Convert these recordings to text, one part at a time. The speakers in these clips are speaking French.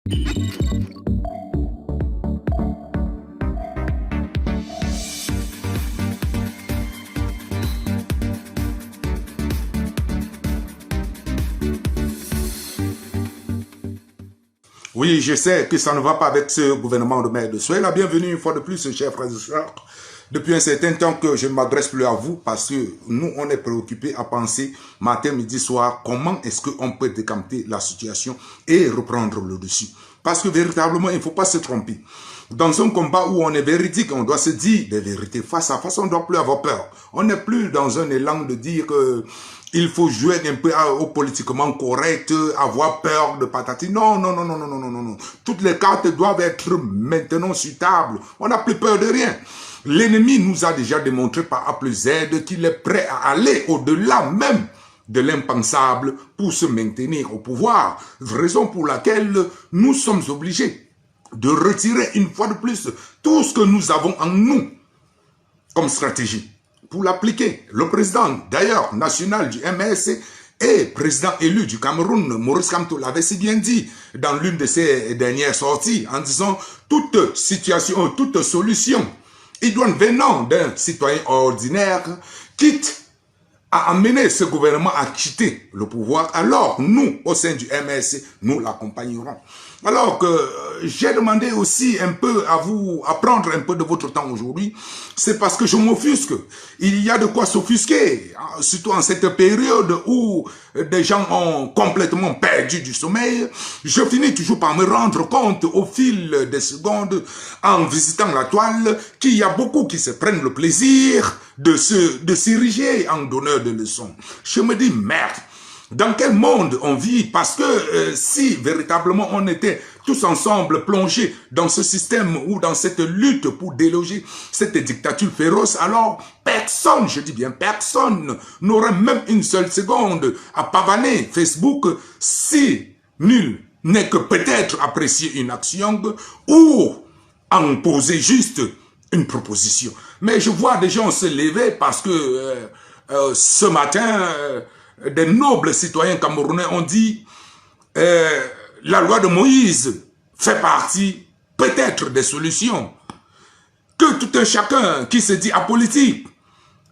Oui, je sais que ça ne va pas avec ce gouvernement de merde. Soyez la bienvenue une fois de plus, chers frères et sœurs. Depuis un certain temps que je ne m'adresse plus à vous parce que nous, on est préoccupés à penser matin, midi, soir, comment est-ce qu'on peut décanter la situation et reprendre le dessus. Parce que véritablement, il ne faut pas se tromper. Dans un combat où on est véridique, on doit se dire des vérités face à face, on ne doit plus avoir peur. On n'est plus dans un élan de dire que il faut jouer un peu au politiquement correct, avoir peur de patati. Non, non, non, non, non, non, non, non. Toutes les cartes doivent être maintenant sur table. On n'a plus peur de rien. L'ennemi nous a déjà démontré par A plus Z qu'il est prêt à aller au-delà même de l'impensable pour se maintenir au pouvoir. Raison pour laquelle nous sommes obligés de retirer une fois de plus tout ce que nous avons en nous comme stratégie pour l'appliquer. Le président, d'ailleurs, national du MSC et président élu du Cameroun, Maurice Kamto, l'avait si bien dit dans l'une de ses dernières sorties en disant toute situation, toute solution idoine venant d'un citoyen ordinaire quitte à amener ce gouvernement à quitter le pouvoir, alors nous, au sein du MSC, nous l'accompagnerons. Alors que j'ai demandé aussi un peu à vous, à prendre un peu de votre temps aujourd'hui, c'est parce que je m'offusque. Il y a de quoi s'offusquer, surtout en cette période où des gens ont complètement perdu du sommeil. Je finis toujours par me rendre compte au fil des secondes, en visitant la toile, qu'il y a beaucoup qui se prennent le plaisir de s'ériger en donneur de leçons. Je me dis, merde, dans quel monde on vit? Parce que si véritablement on était tous ensemble plongés dans ce système ou dans cette lutte pour déloger cette dictature féroce, alors personne, je dis bien personne, n'aurait même une seule seconde à pavaner Facebook si nul n'est que peut-être apprécier une action ou en poser juste une proposition. Mais je vois des gens se lever parce que ce matin, des nobles citoyens camerounais ont dit la loi de Moïse fait partie peut-être des solutions. Que tout un chacun qui se dit apolitique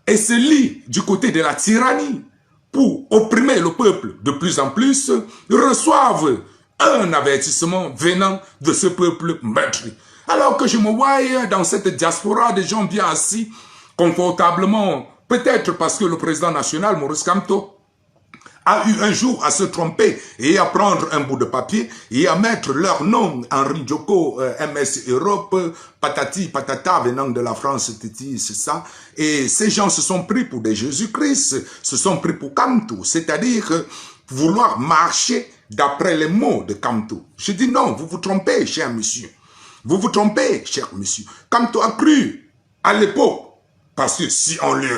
et se lie du côté de la tyrannie pour opprimer le peuple de plus en plus, reçoivent un avertissement venant de ce peuple meurtri. Alors que je me voyais dans cette diaspora des gens bien assis, confortablement, peut-être parce que le président national, Maurice Kamto, a eu un jour à se tromper et à prendre un bout de papier et à mettre leur nom, Henri Djoko, MS Europe, patati, patata, venant de la France, titi, c'est ça. Et ces gens se sont pris pour des Jésus-Christ, se sont pris pour Kamto, c'est-à-dire vouloir marcher d'après les mots de Kamto. Je dis non, vous vous trompez, cher monsieur. Vous vous trompez, cher monsieur. Kamto a cru à l'époque, parce que si on lui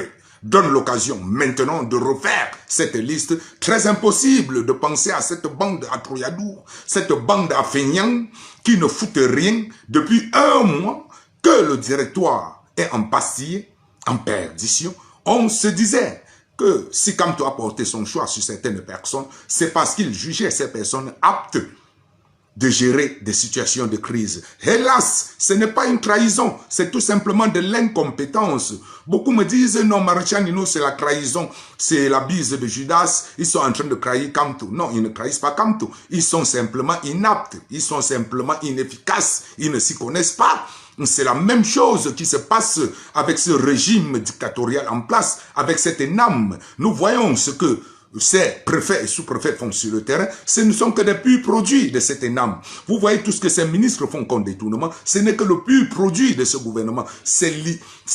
donne l'occasion maintenant de refaire cette liste, très impossible de penser à cette bande à trouilladours, cette bande à feignants qui ne foutent rien depuis un mois que le directoire est en pastille, en perdition. On se disait que si Kamto a porté son choix sur certaines personnes, c'est parce qu'il jugeait ces personnes aptes de gérer des situations de crise. Hélas, ce n'est pas une trahison, c'est tout simplement de l'incompétence. Beaucoup me disent, non, Marcianino, c'est la trahison, c'est la bise de Judas, ils sont en train de trahir Kamto. Non, ils ne trahissent pas Kamto, ils sont simplement inaptes, ils sont simplement inefficaces, ils ne s'y connaissent pas. C'est la même chose qui se passe avec ce régime dictatorial en place, avec cette ENAM. Nous voyons ce que ces préfets et sous-préfets font sur le terrain, ce ne sont que des purs produits de cette ENAM. Vous voyez tout ce que ces ministres font comme détournement, ce n'est que le pur produit de ce gouvernement. C'est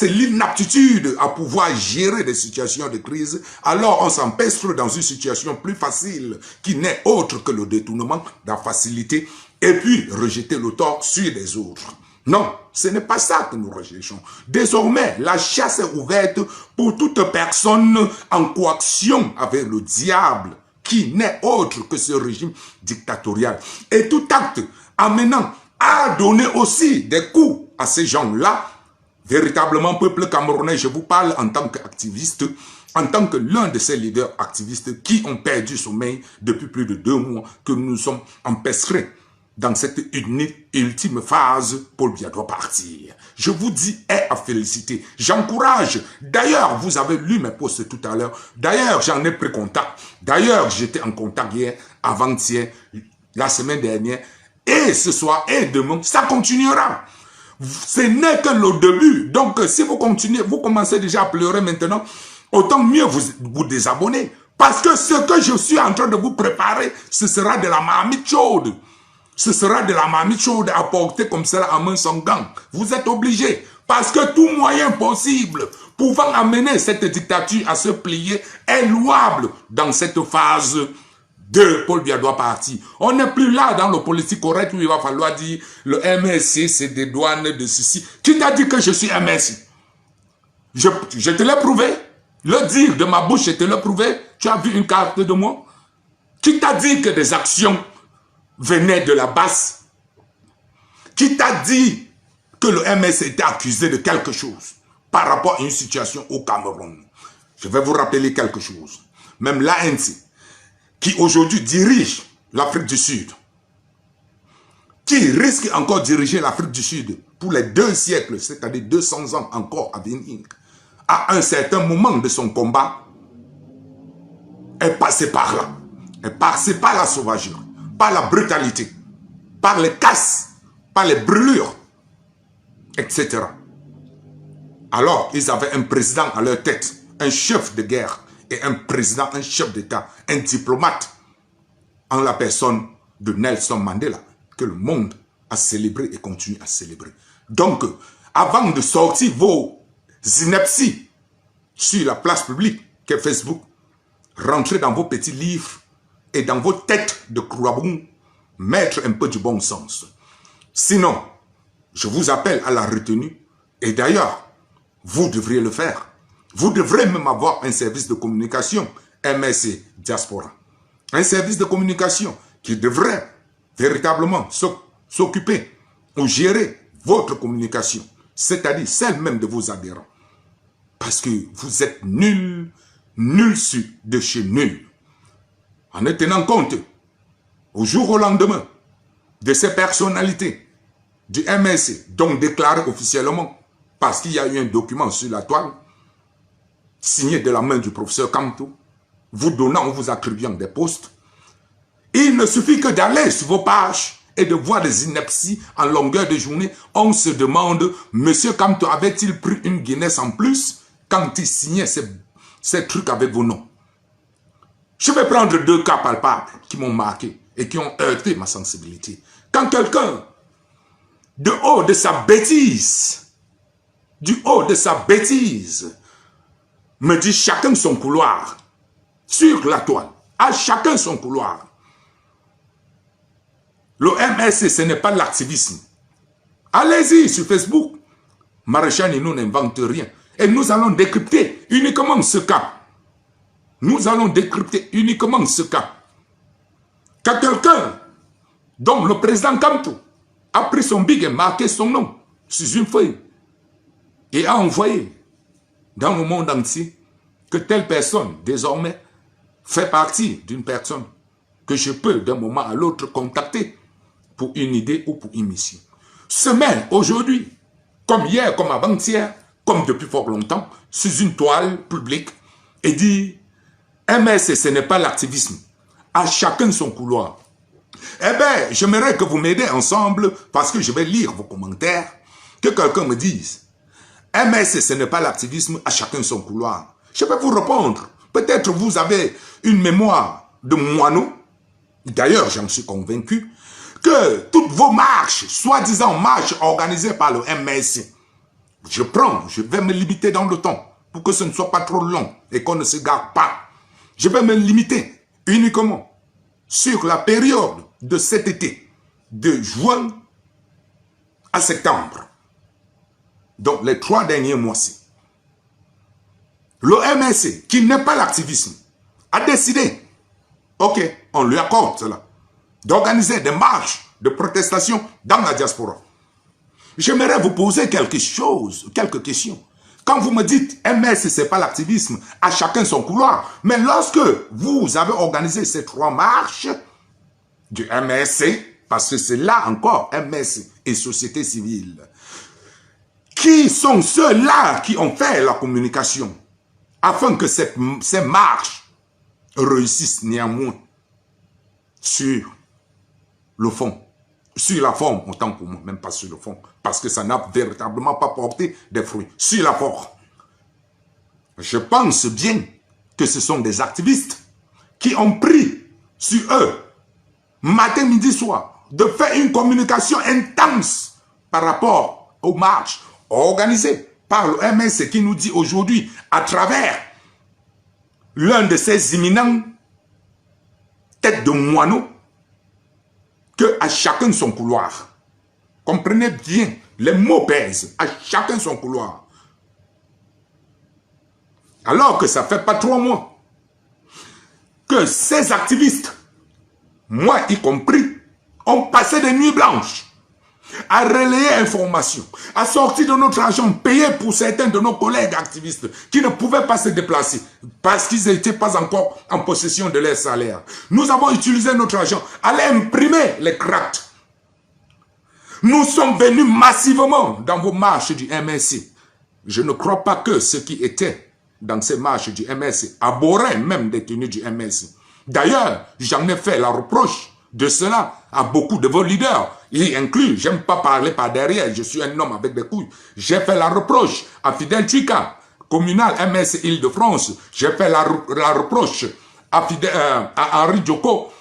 l'inaptitude à pouvoir gérer des situations de crise. Alors on s'empestre dans une situation plus facile qui n'est autre que le détournement, la facilité, et puis rejeter le tort sur les autres. Non, ce n'est pas ça que nous recherchons. Désormais, la chasse est ouverte pour toute personne en coaction avec le diable, qui n'est autre que ce régime dictatorial. Et tout acte amenant à donner aussi des coups à ces gens-là, véritablement peuple camerounais, je vous parle en tant qu'activiste, en tant que l'un de ces leaders activistes qui ont perdu sommeil depuis plus de 2 mois, que nous sommes empêtrés dans cette ultime phase, Paul Biya doit partir. Je vous dis, est à féliciter. J'encourage. D'ailleurs, vous avez lu mes posts tout à l'heure. D'ailleurs, j'en ai pris contact. D'ailleurs, j'étais en contact hier, avant-hier, la semaine dernière. Et ce soir et demain, ça continuera. Ce n'est que le début. Donc, si vous continuez, vous commencez déjà à pleurer maintenant, autant mieux vous désabonner. Parce que ce que je suis en train de vous préparer, ce sera de la marmite chaude. Ce sera de la marmite chaude à porter comme cela à main sans gants. Vous êtes obligés. Parce que tout moyen possible pouvant amener cette dictature à se plier est louable dans cette phase de Paul Biya doit partir. On n'est plus là dans le politique correct où il va falloir dire le MSC c'est des douanes de ceci. Qui t'a dit que je suis MSC? Je te l'ai prouvé. Le dire de ma bouche, je te l'ai prouvé. Tu as vu une carte de moi? Qui t'a dit que des actions venaient de la base? Qui t'a dit que le MS était accusé de quelque chose par rapport à une situation au Cameroun? Je vais vous rappeler quelque chose. Même l'ANC, qui aujourd'hui dirige l'Afrique du Sud, qui risque encore de diriger l'Afrique du Sud pour les 2 siècles, c'est-à-dire 200 ans encore à venir, à un certain moment de son combat, est passé par là. Est passé par la sauvagerie, par la brutalité, par les casses, par les brûlures, etc. Alors, ils avaient un président à leur tête, un chef de guerre, et un président, un chef d'État, un diplomate, en la personne de Nelson Mandela, que le monde a célébré et continue à célébrer. Donc, avant de sortir vos inepties sur la place publique qu'est Facebook, rentrez dans vos petits livres et dans vos têtes de croix-boum, mettre un peu du bon sens. Sinon, je vous appelle à la retenue, et d'ailleurs, vous devriez le faire. Vous devrez même avoir un service de communication, MSC Diaspora. Un service de communication qui devrait véritablement s'occuper ou gérer votre communication, c'est-à-dire celle même de vos adhérents. Parce que vous êtes nuls, nuls de chez nuls. En ne tenant compte, au jour au lendemain, de ces personnalités du MSC, donc déclarées officiellement, parce qu'il y a eu un document sur la toile, signé de la main du professeur Kamto, vous donnant ou vous attribuant des postes, il ne suffit que d'aller sur vos pages et de voir des inepties en longueur de journée. On se demande, monsieur Kamto avait-il pris une Guinness en plus quand il signait ces trucs avec vos noms? Je vais prendre 2 cas palpables qui m'ont marqué et qui ont heurté ma sensibilité. Quand quelqu'un, du haut de sa bêtise, me dit chacun son couloir, sur la toile, à chacun son couloir. Le MSC, ce n'est pas l'activisme. Allez-y sur Facebook. Maréchal Nino n'invente rien. Et nous allons décrypter uniquement ce cas. Nous allons décrypter uniquement ce cas. Quand quelqu'un, dont le président Kamto, a pris son big et marqué son nom sur une feuille et a envoyé dans le monde entier que telle personne, désormais, fait partie d'une personne que je peux d'un moment à l'autre contacter pour une idée ou pour une mission. Se met aujourd'hui, comme hier, comme avant-hier, comme depuis fort longtemps, sur une toile publique et dit MSC, ce n'est pas l'activisme. À chacun son couloir. Eh bien, j'aimerais que vous m'aidez ensemble, parce que je vais lire vos commentaires, que quelqu'un me dise MSC, ce n'est pas l'activisme, à chacun son couloir. Je vais vous répondre. Peut-être vous avez une mémoire de moineau. D'ailleurs, j'en suis convaincu que toutes vos marches, soi-disant marches organisées par le MSC, je vais me limiter dans le temps pour que ce ne soit pas trop long et qu'on ne se gare pas. Je vais me limiter uniquement sur la période de cet été, de juin à septembre. Donc les 3 derniers mois-ci. Le MSC, qui n'est pas l'activisme, a décidé, ok, on lui accorde cela, d'organiser des marches de protestation dans la diaspora. J'aimerais vous poser quelques questions. Quand vous me dites MSC, ce n'est pas l'activisme, à chacun son couloir, mais lorsque vous avez organisé ces 3 marches du MSC, parce que c'est là encore MS et société civile. Qui sont ceux-là qui ont fait la communication afin que ces marches réussissent néanmoins sur le fond, sur la forme, autant pour moi, même pas sur le fond, parce que ça n'a véritablement pas porté des fruits, sur la forme. Je pense bien que ce sont des activistes qui ont pris sur eux, matin, midi, soir, de faire une communication intense par rapport aux marches organisées par le MS qui nous dit aujourd'hui, à travers l'un de ces imminents têtes de moineaux, que à chacun son couloir. Comprenez bien, les mots pèsent, à chacun son couloir. Alors que ça fait pas 3 mois que ces activistes, moi y compris, ont passé des nuits blanches à relayer informations, à sortir de notre argent payé pour certains de nos collègues activistes qui ne pouvaient pas se déplacer parce qu'ils n'étaient pas encore en possession de leur salaire. Nous avons utilisé notre argent à aller imprimer les cracks. Nous sommes venus massivement dans vos marches du MSC. Je ne crois pas que ceux qui étaient dans ces marches du MSC abhorraient même des tenues du MSC. D'ailleurs, j'en ai fait la reproche de cela à beaucoup de vos leaders, y inclus, j'aime pas parler par derrière, je suis un homme avec des couilles. J'ai fait la reproche à Fidel Chika, communal MS Île-de-France. J'ai fait la reproche à Henri Djoko,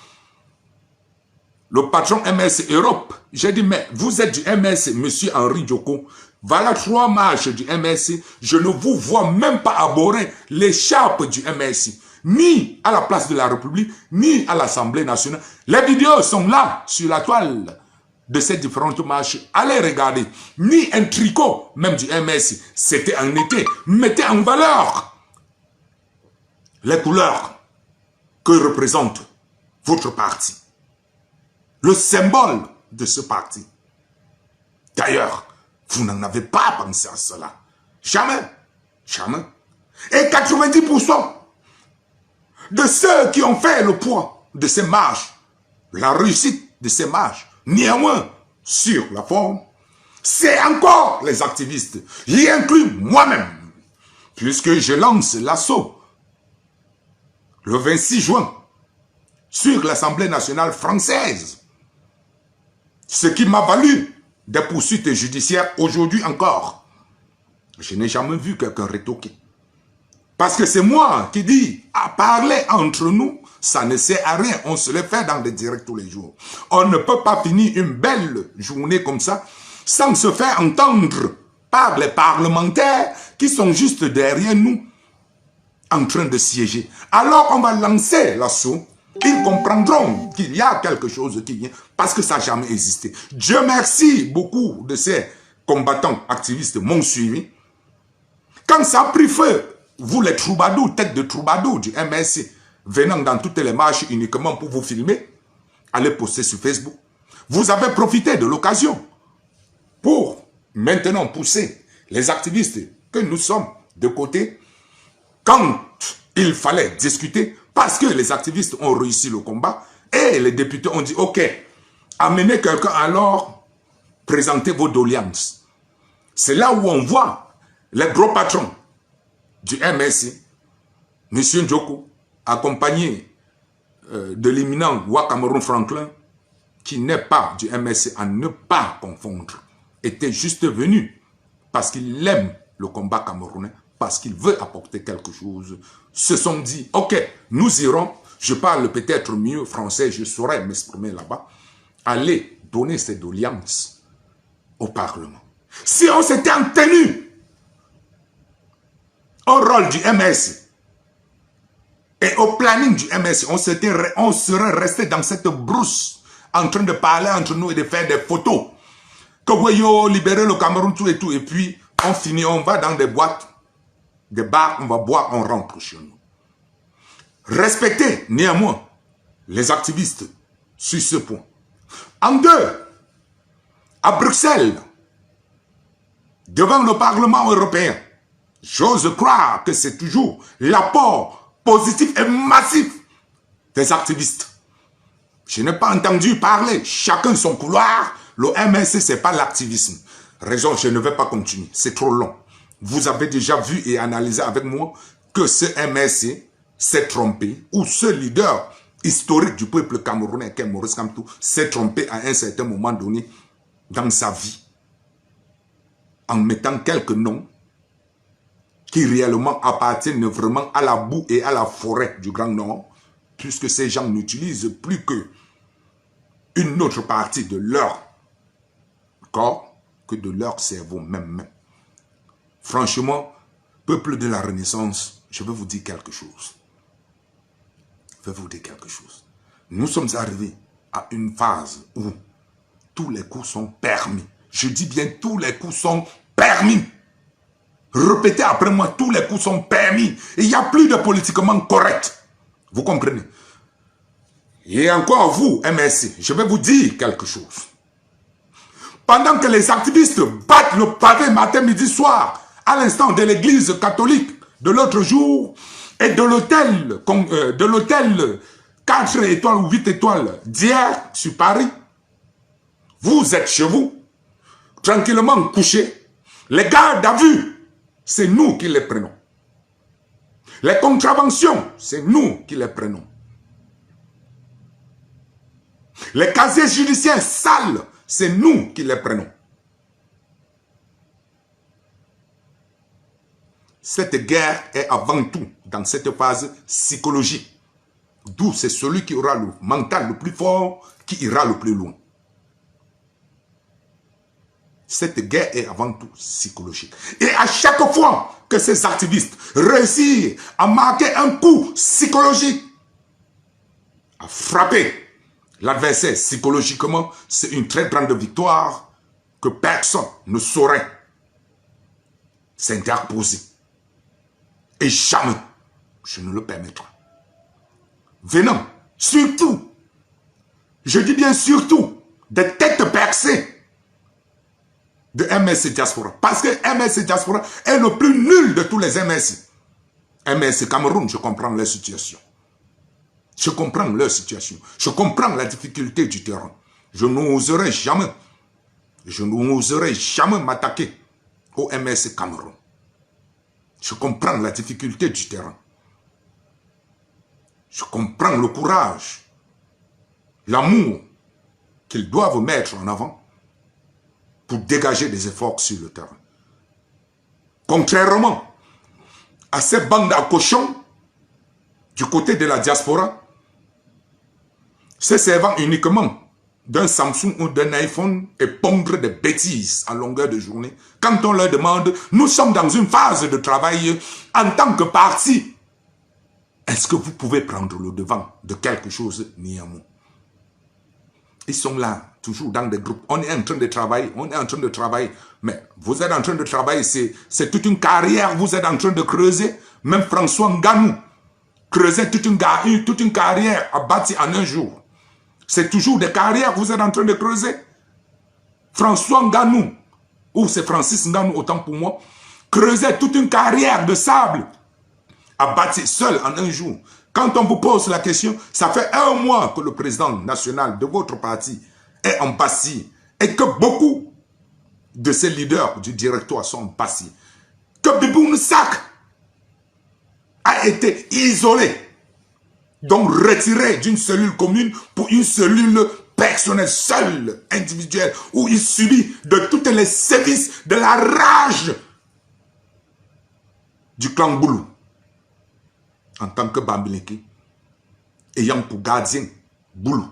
le patron MS Europe. J'ai dit, mais vous êtes du MS, monsieur Henri Djoko. Voilà 3 marches du MSC. Je ne vous vois même pas abhorrer l'écharpe du MSC. Ni à la place de la République, ni à l'Assemblée nationale. Les vidéos sont là, sur la toile de ces différentes marches. Allez regarder. Ni un tricot, même du MSC. C'était en été. Mettez en valeur les couleurs que représente votre parti. Le symbole de ce parti. D'ailleurs, vous n'en avez pas pensé à cela. Jamais. Jamais. Et 90% de ceux qui ont fait le poids de ces marches, la réussite de ces marches, néanmoins, sur la forme, c'est encore les activistes, y inclus moi-même, puisque je lance l'assaut le 26 juin sur l'Assemblée nationale française, ce qui m'a valu des poursuites judiciaires aujourd'hui encore. Je n'ai jamais vu quelqu'un rétoquer. Parce que c'est moi qui dis, à parler entre nous, ça ne sert à rien. On se le fait dans des directs tous les jours. On ne peut pas finir une belle journée comme ça sans se faire entendre par les parlementaires qui sont juste derrière nous en train de siéger. Alors on va lancer l'assaut. Ils comprendront qu'il y a quelque chose qui vient parce que ça n'a jamais existé. Dieu merci, beaucoup de ces combattants activistes m'ont suivi. Quand ça a pris feu, vous les troubadours, têtes de troubadours du MSC, venant dans toutes les marches uniquement pour vous filmer, allez poster sur Facebook. Vous avez profité de l'occasion pour maintenant pousser les activistes que nous sommes de côté quand il fallait discuter parce que les activistes ont réussi le combat et les députés ont dit ok, amenez quelqu'un alors, présentez vos doléances. C'est là où on voit les gros patrons du MSC, M. Ndjoko, accompagné de l'éminent Ouattara Franklin, qui n'est pas du MSC, à ne pas confondre, était juste venu parce qu'il aime le combat camerounais, parce qu'il veut apporter quelque chose, se sont dit, ok, nous irons, je parle peut-être mieux français, je saurais m'exprimer là-bas, aller donner ces doléances au Parlement. Si on s'était en tenu au rôle du MS et au planning du MS, on serait resté dans cette brousse en train de parler entre nous et de faire des photos. Que voyons libérer le Cameroun, tout, et puis on finit, on va dans des boîtes, des bars, on va boire, on rentre chez nous. Respectez néanmoins les activistes sur ce point. En deux, à Bruxelles, devant le Parlement européen, j'ose croire que c'est toujours l'apport positif et massif des activistes. Je n'ai pas entendu parler. Chacun son couloir. Le MSC, ce n'est pas l'activisme. Raison, je ne vais pas continuer. C'est trop long. Vous avez déjà vu et analysé avec moi que ce MSC s'est trompé, ou ce leader historique du peuple camerounais, qu'est Maurice Kamto, s'est trompé à un certain moment donné dans sa vie, en mettant quelques noms qui réellement appartiennent vraiment à la boue et à la forêt du Grand Nord, puisque ces gens n'utilisent plus que une autre partie de leur corps que de leur cerveau même. Franchement, peuple de la Renaissance, je vais vous dire quelque chose. Nous sommes arrivés à une phase où tous les coups sont permis. Je dis bien tous les coups sont permis. Répétez après moi, tous les coups sont permis. Il n'y a plus de politiquement correct. Vous comprenez? Et encore vous, MSC, je vais vous dire quelque chose. Pendant que les activistes battent le pavé matin, midi, soir, à l'instant de l'église catholique de l'autre jour et de l'hôtel 4 étoiles ou 8 étoiles d'hier sur Paris, vous êtes chez vous, tranquillement couchés. Les gardes à vue, c'est nous qui les prenons. Les contraventions, c'est nous qui les prenons. Les casiers judiciaires sales, c'est nous qui les prenons. Cette guerre est avant tout dans cette phase psychologique. D'où c'est celui qui aura le mental le plus fort qui ira le plus loin. Cette guerre est avant tout psychologique. Et à chaque fois que ces activistes réussissent à marquer un coup psychologique, à frapper l'adversaire psychologiquement, c'est une très grande victoire que personne ne saurait s'interposer. Et jamais je ne le permettrai. Venant, surtout, je dis bien surtout, des têtes percées de MSC Diaspora. Parce que MSC Diaspora est le plus nul de tous les MSC. MSC Cameroun, je comprends leur situation. Je comprends leur situation. Je comprends la difficulté du terrain. Je n'oserai jamais m'attaquer au MSC Cameroun. Je comprends la difficulté du terrain. Je comprends le courage, l'amour qu'ils doivent mettre en avant pour dégager des efforts sur le terrain. Contrairement à ces bandes à cochons du côté de la diaspora, se servant uniquement d'un Samsung ou d'un iPhone et pondre des bêtises à longueur de journée, quand on leur demande, nous sommes dans une phase de travail en tant que parti, est-ce que vous pouvez prendre le devant de quelque chose, Niamou? Ils sont là, toujours dans des groupes. On est en train de travailler, mais vous êtes en train de travailler, c'est toute une carrière, vous êtes en train de creuser. Même François Nganou creusait toute une carrière à bâtir en un jour. C'est toujours des carrières que vous êtes en train de creuser. François Nganou, ou c'est Francis Nganou, autant pour moi, creusait toute une carrière de sable à bâtir seul en un jour. Quand on vous pose la question, ça fait 1 mois que le président national de votre parti est en Passy et que beaucoup de ces leaders du directoire sont en Passy. Que Biboun Sak a été isolé, donc retiré d'une cellule commune pour une cellule personnelle, seule, individuelle, où il subit de tous les sévices de la rage du clan Boulou. En tant que Bambileki, ayant pour gardien Boulou,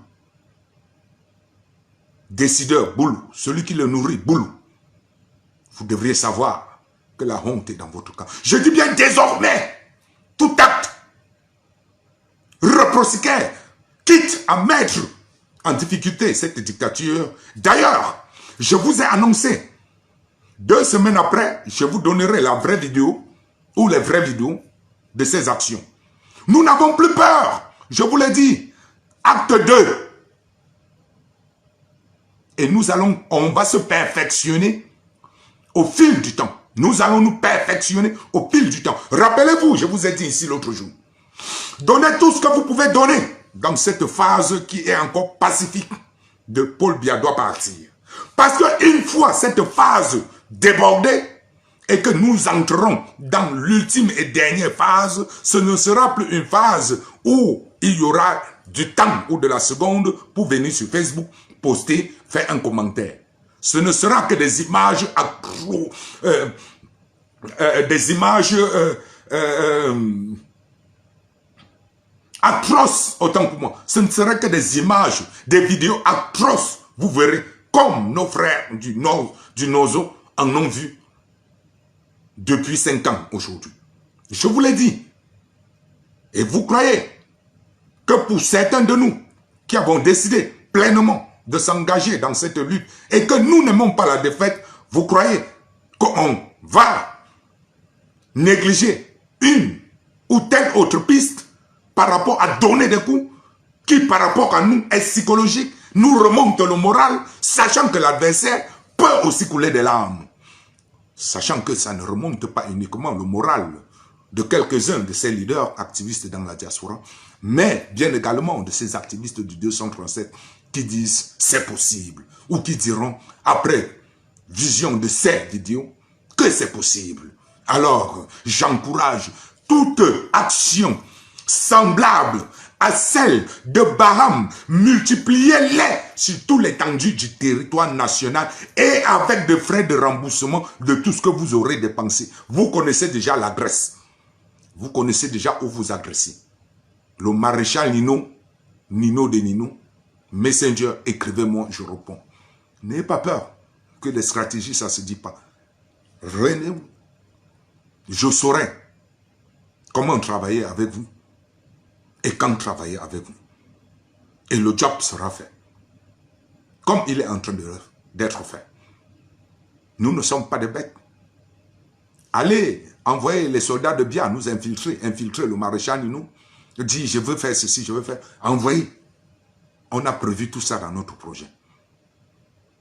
décideur Boulou, celui qui le nourrit Boulou, vous devriez savoir que la honte est dans votre camp. Je dis bien désormais, tout acte réprocicaire, quitte à mettre en difficulté cette dictature. D'ailleurs, je vous ai annoncé, 2 semaines après, je vous donnerai la vraie vidéo ou les vraies vidéos de ces actions. Nous n'avons plus peur, je vous l'ai dit. Acte 2. Et on va se perfectionner au fil du temps. Nous allons nous perfectionner au fil du temps. Rappelez-vous, je vous ai dit ici l'autre jour. Donnez tout ce que vous pouvez donner. dans cette phase qui est encore pacifique de Paul Biya doit partir. Parce qu'une fois cette phase débordée et que nous entrerons dans l'ultime et dernière phase, ce ne sera plus une phase où il y aura du temps ou de la seconde pour venir sur Facebook, poster, faire un commentaire. Ce ne sera que des images atroces, autant pour moi. Ce ne serait que des images, des vidéos atroces. Vous verrez comme nos frères du Nozo en ont vu depuis 5 ans aujourd'hui. Je vous l'ai dit. Et vous croyez que pour certains de nous qui avons décidé pleinement de s'engager dans cette lutte et que nous n'aimons pas la défaite, vous croyez qu'on va négliger une ou telle autre piste par rapport à donner des coups qui par rapport à nous est psychologique, nous remonte le moral, sachant que l'adversaire peut aussi couler des larmes. Sachant que ça ne remonte pas uniquement le moral de quelques-uns de ces leaders activistes dans la diaspora, mais bien également de ces activistes du 237 qui disent c'est possible, ou qui diront après vision de ces vidéos que c'est possible. Alors, j'encourage toute action semblable à celle de Baham, multipliez-les sur tout l'étendue du territoire national et avec des frais de remboursement de tout ce que vous aurez dépensé. Vous connaissez déjà l'adresse. Vous connaissez déjà où vous adressez. Le maréchal Nino de Nino, Messenger, écrivez-moi, je réponds. N'ayez pas peur que des stratégies, ça ne se dit pas. Renez-vous. Je saurai comment travailler avec vous et quand travailler avec vous. Et le job sera fait. Comme il est en train d'être fait. Nous ne sommes pas des bêtes. Allez, envoyez les soldats de Biya nous infiltrer le maréchal Nino. Dit, je veux faire ceci, je veux faire. Envoyez. On a prévu tout ça dans notre projet.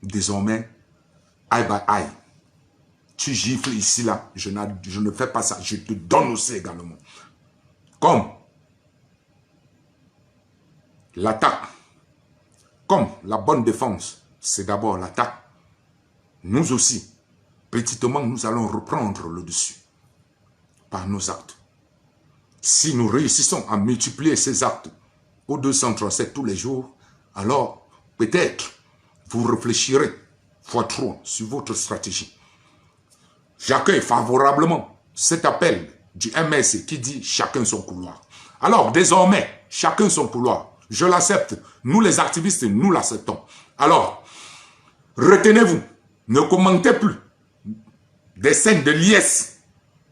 Désormais, eye by eye. Tu gifles ici, là. Je ne fais pas ça. Je te donne aussi également. Comme l'attaque, comme la bonne défense, c'est d'abord l'attaque. Nous aussi, petitement, nous allons reprendre le dessus par nos actes. Si nous réussissons à multiplier ces actes au 237 tous les jours, alors peut-être vous réfléchirez x3 sur votre stratégie. J'accueille favorablement cet appel du MSC qui dit chacun son couloir. Alors désormais, chacun son couloir. Je l'accepte. Nous les activistes, nous l'acceptons. Alors, retenez-vous, ne commentez plus des scènes de liesse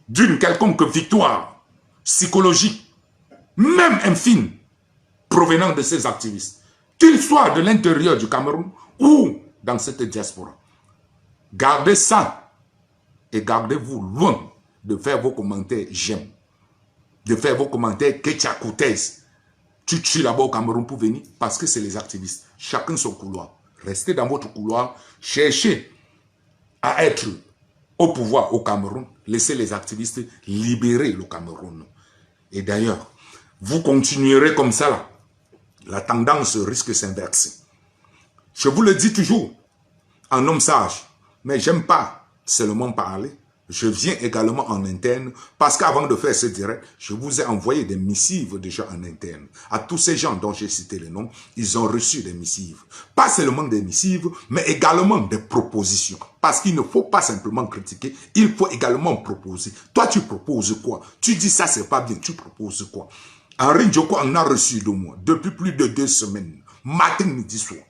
d'une quelconque victoire psychologique, même infime, provenant de ces activistes, qu'ils soient de l'intérieur du Cameroun ou dans cette diaspora. Gardez ça et gardez-vous loin de faire vos commentaires j'aime, de faire vos commentaires Ketchakoutez. Tu tues là-bas au Cameroun pour venir parce que c'est les activistes. Chacun son couloir. Restez dans votre couloir. Cherchez à être au pouvoir au Cameroun. Laissez les activistes libérer le Cameroun. Et d'ailleurs, vous continuerez comme ça là. La tendance risque de s'inverser. Je vous le dis toujours, en homme sage, mais j'aime pas seulement parler. Je viens également en interne, parce qu'avant de faire ce direct, je vous ai envoyé des missives déjà en interne. À tous ces gens dont j'ai cité les noms, ils ont reçu des missives. Pas seulement des missives, mais également des propositions. Parce qu'il ne faut pas simplement critiquer, il faut également proposer. Toi, tu proposes quoi? Tu dis ça, c'est pas bien, tu proposes quoi? Henri Ndjoko en a reçu de moi depuis plus de 2 semaines, matin, midi, soir.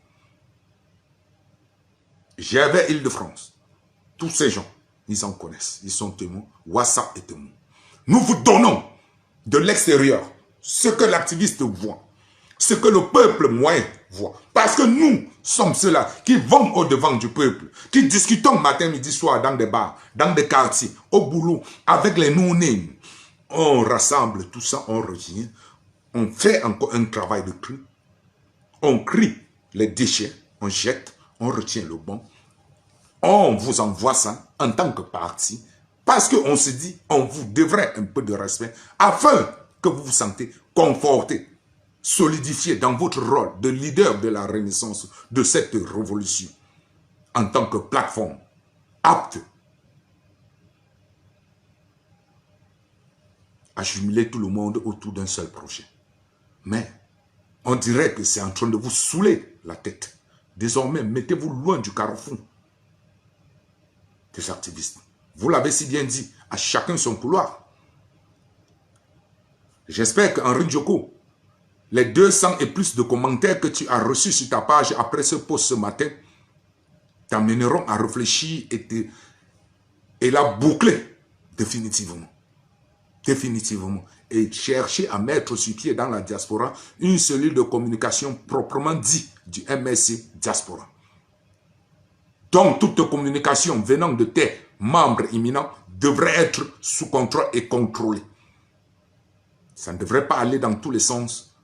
J'avais Île-de-France. Tous ces gens, ils en connaissent. Ils sont témoins. WhatsApp est témoin. Nous vous donnons de l'extérieur ce que l'activiste voit. Ce que le peuple moyen voit. Parce que nous sommes ceux-là qui vont au-devant du peuple. Qui discutons matin, midi, soir dans des bars, dans des quartiers, au boulot, avec les no-names. On rassemble tout ça, on revient. On fait encore un travail de cri. On crie les déchets, on jette, on retient le bon. On vous envoie ça en tant que parti parce qu'on se dit on vous devrait un peu de respect afin que vous vous sentez conforté solidifier dans votre rôle de leader de la renaissance de cette révolution en tant que plateforme apte à jumeler tout le monde autour d'un seul projet. Mais on dirait que c'est en train de vous saouler la tête. Désormais, mettez-vous loin du carrefour des activistes. Vous l'avez si bien dit, à chacun son couloir. J'espère qu'Henri Djoko, les 200 et plus de commentaires que tu as reçus sur ta page après ce post ce matin, t'amèneront à réfléchir et la boucler définitivement. Définitivement. Et chercher à mettre sur pied dans la diaspora une cellule de communication proprement dit du MSC Diaspora. Donc toute communication venant de tes membres imminents devrait être sous contrôle et contrôlée. Ça ne devrait pas aller dans tous les sens.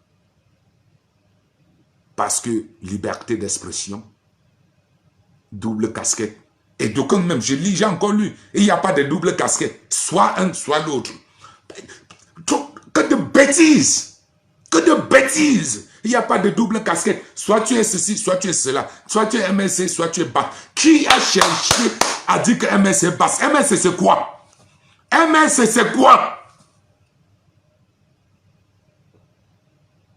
Parce que liberté d'expression, double casquette. Et donc même, j'ai encore lu, il n'y a pas de double casquette. Soit un, soit l'autre. Que de bêtises. Que de bêtises. Il n'y a pas de double casquette. Soit tu es ceci, soit tu es cela. Soit tu es MSC, soit tu es BAS. Qui a cherché à dire que MSC est BAS? MSC c'est quoi? MSC c'est quoi?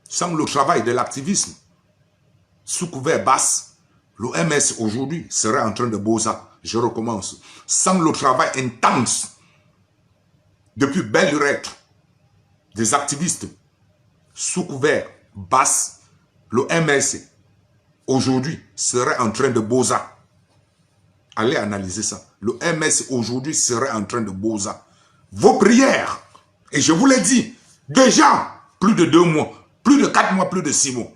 Sans le travail de l'activisme, sous couvert BAS, le MS aujourd'hui serait en train de bosa. Je recommence. Sans le travail intense, depuis belle lurette, des activistes sous couvert BAS, le MS aujourd'hui serait en train de bosa. Allez analyser ça. Le MS aujourd'hui serait en train de bosa. Vos prières, et je vous l'ai dit, déjà plus de 2 mois, plus de 4 mois, plus de 6 mois.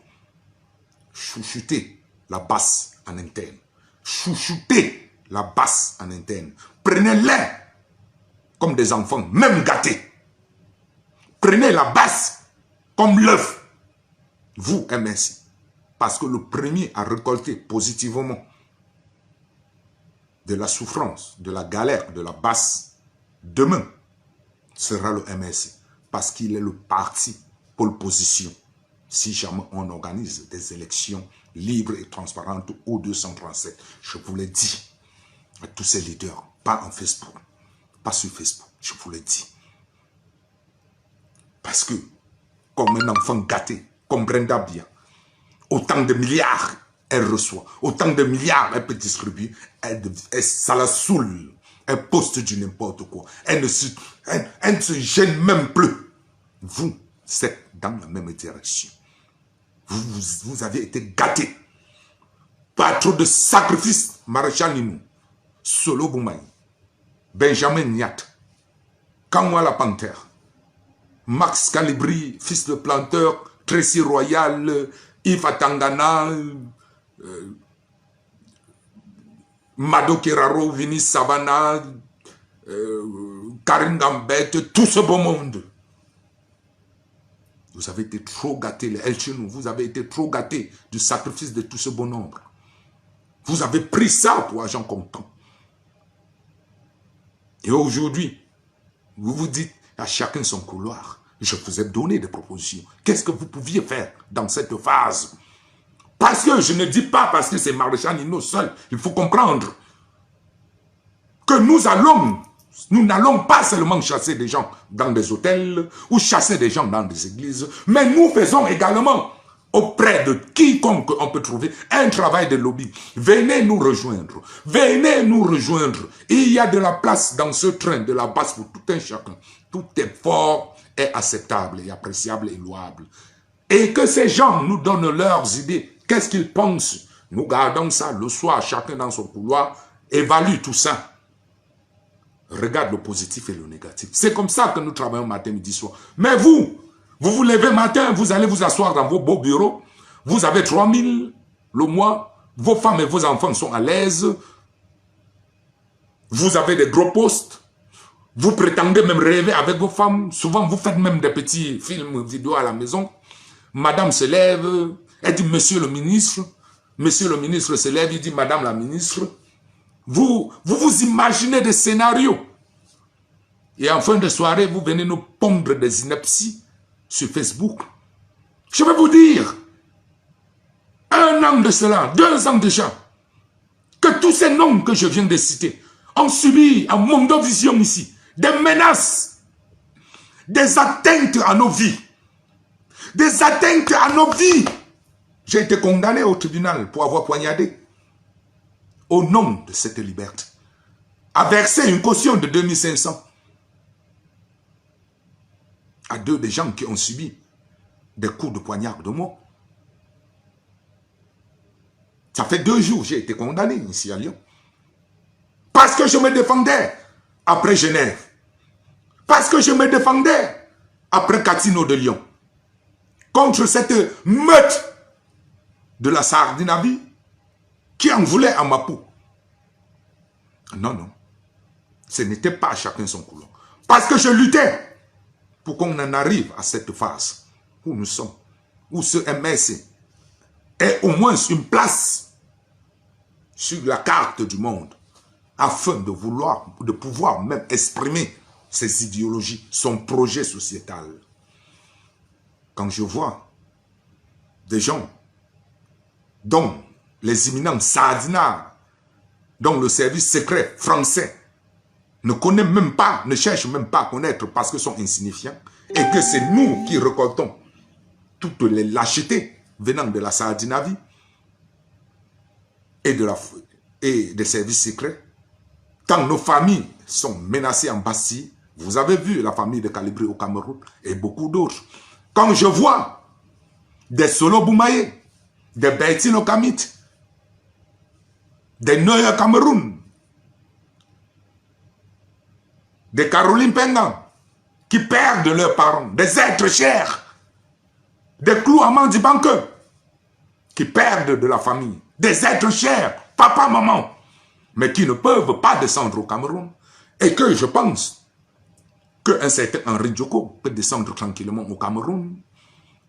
Chouchoutez la basse en interne. Chouchoutez la basse en interne. Prenez-les comme des enfants, même gâtés. Prenez la basse comme l'œuf. Vous, MS, parce que le premier à récolter positivement de la souffrance, de la galère, de la basse, demain, sera le MS. Parce qu'il est le parti pole position. Si jamais on organise des élections libres et transparentes au 237, je vous l'ai dit à tous ces leaders, pas en Facebook, pas sur Facebook, je vous l'ai dit. Parce que, comme un enfant gâté, comme Brenda Bia, autant de milliards elle reçoit, autant de milliards elle peut distribuer, ça la saoule, elle poste du n'importe quoi, elle ne se gêne même plus. Vous êtes dans la même direction. Vous avez été gâtés. Pas trop de sacrifices. Maréchal Ninou, Solo Boumaï, Benjamin Niat, Kanwa la Panthère, Max Calibri, fils de planteur, Tracy Royal, Yves Atangana, Mado Keraro, Vinis Savannah, Karim Gambette, tout ce beau monde. Vous avez été trop gâtés, les Elchenou, vous avez été trop gâtés du sacrifice de tout ce bon nombre. Vous avez pris ça pour argent comptant. Et aujourd'hui, vous vous dites à chacun son couloir. Je vous ai donné des propositions. Qu'est-ce que vous pouviez faire dans cette phase? Parce que je ne dis pas parce que c'est Maréchal Nino seul. Il faut comprendre que nous n'allons pas seulement chasser des gens dans des hôtels ou chasser des gens dans des églises, mais nous faisons également auprès de quiconque on peut trouver un travail de lobby. Venez nous rejoindre. Venez nous rejoindre. Il y a de la place dans ce train de la base pour tout un chacun. Tout effort est acceptable et appréciable et louable. Et que ces gens nous donnent leurs idées. Qu'est-ce qu'ils pensent? Nous gardons ça le soir, chacun dans son couloir, évalue tout ça. Regarde le positif et le négatif. C'est comme ça que nous travaillons matin, midi, soir. Mais vous vous levez matin, vous allez vous asseoir dans vos beaux bureaux. Vous avez 3000 le mois. Vos femmes et vos enfants sont à l'aise. Vous avez des gros postes. Vous prétendez même rêver avec vos femmes. Souvent, vous faites même des petits films vidéo à la maison. Madame se lève. Elle dit, monsieur le ministre. Monsieur le ministre se lève. Il dit, madame la ministre. Vous imaginez des scénarios. Et en fin de soirée, vous venez nous pondre des inepties sur Facebook. Je vais vous dire, 1 an de cela, 2 ans déjà, que tous ces noms que je viens de citer ont subi à Mondovision ici des menaces, des atteintes à nos vies. Des atteintes à nos vies. J'ai été condamné au tribunal pour avoir poignardé au nom de cette liberté. À verser une caution de 2500 à 2 des gens qui ont subi des coups de poignard de moi. Ça fait 2 jours que j'ai été condamné ici à Lyon. Parce que je me défendais après Genève. Parce que je me défendais après Catino de Lyon. Contre cette meute de la Sardinavie qui en voulait à ma peau. Non, non. Ce n'était pas chacun son couloir. Parce que je luttais pour qu'on en arrive à cette phase où nous sommes. Où ce MSC ait au moins une place sur la carte du monde afin de pouvoir même exprimer ses idéologies, son projet sociétal. Quand je vois des gens dont les imminents sardinards, dont le service secret français ne connaît même pas, ne cherche même pas à connaître parce qu'ils sont insignifiants, et que c'est nous qui récoltons toutes les lâchetés venant de la Sardinavie et des services secrets, quand nos familles sont menacées en Bastille, vous avez vu la famille de Calibri au Cameroun et beaucoup d'autres. Quand je vois des Solo Boumaye, des Bertine au Kamit, des Neuer Cameroun, des Caroline Pengan, qui perdent leurs parents, des êtres chers, des clous amants du banqueux, qui perdent de la famille, des êtres chers, papa, maman, mais qui ne peuvent pas descendre au Cameroun. Et que je pense qu'un certain Henri Djoko peut descendre tranquillement au Cameroun,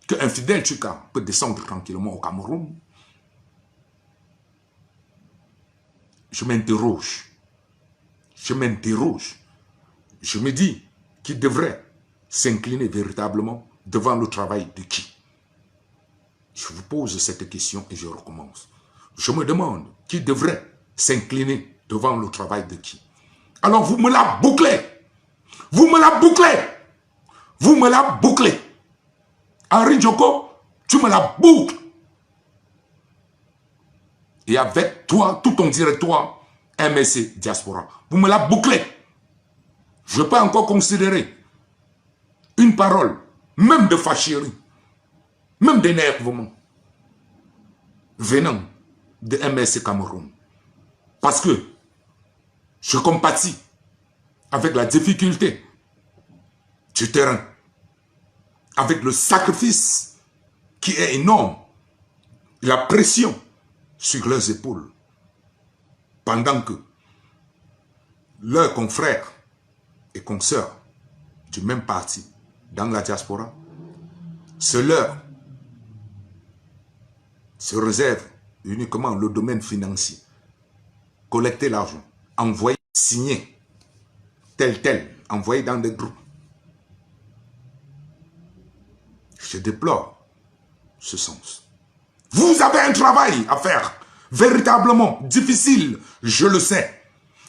qu'un Fidel Chuka peut descendre tranquillement au Cameroun. Je m'interroge. Je m'interroge. Je me dis qui devrait s'incliner véritablement devant le travail de qui? Je vous pose cette question et je recommence. Je me demande qui devrait s'incliner devant le travail de qui? Alors vous me la bouclez. Vous me la bouclez. Vous me la bouclez. Henri Djoko, tu me la boucles. Et avec toi, tout ton directoire, MSC Diaspora, vous me la bouclez. Je peux encore considérer une parole, même de fâcherie, même d'énervement, venant de MSC Cameroun. Parce que je compatis avec la difficulté du terrain, avec le sacrifice qui est énorme, la pression sur leurs épaules, pendant que leurs confrères et consoeurs du même parti dans la diaspora se réservent uniquement le domaine financier, collecter l'argent, envoyer, signer, tel, envoyer dans des groupes. Je déplore ce sens. Vous avez un travail à faire, véritablement difficile, je le sais.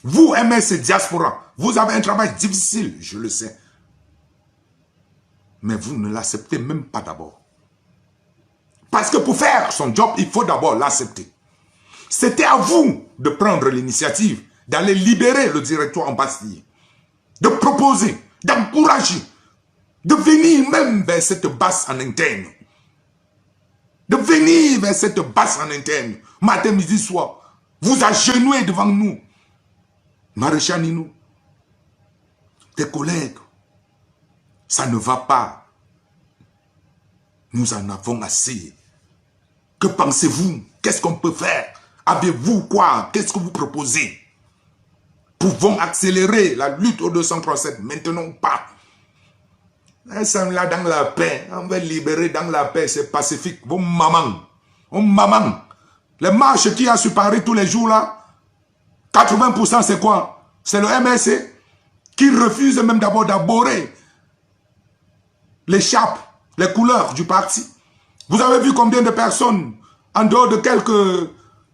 Vous, MSC Diaspora, vous avez un travail difficile, je le sais. Mais vous ne l'acceptez même pas d'abord. Parce que pour faire son job, il faut d'abord l'accepter. C'était à vous de prendre l'initiative, d'aller libérer le directoire en Bastille, de proposer, d'encourager, de venir même vers cette base en interne. De venir vers cette base en interne, matin, midi, soir, vous agenouillez devant nous. Maréchal Ninou, tes collègues, ça ne va pas. Nous en avons assez. Que pensez-vous? Qu'est-ce qu'on peut faire? Avez-vous quoi? Qu'est-ce que vous proposez? Pouvons accélérer la lutte au 237, maintenant pas. Nous sommes là dans la paix, on va libérer dans la paix, c'est pacifique. Vos mamans, les marches qu'il y a sur Paris tous les jours là, 80% c'est quoi? C'est le MSC qui refuse même d'abord d'aborder les chapes, les couleurs du parti. Vous avez vu combien de personnes, en dehors de quelques,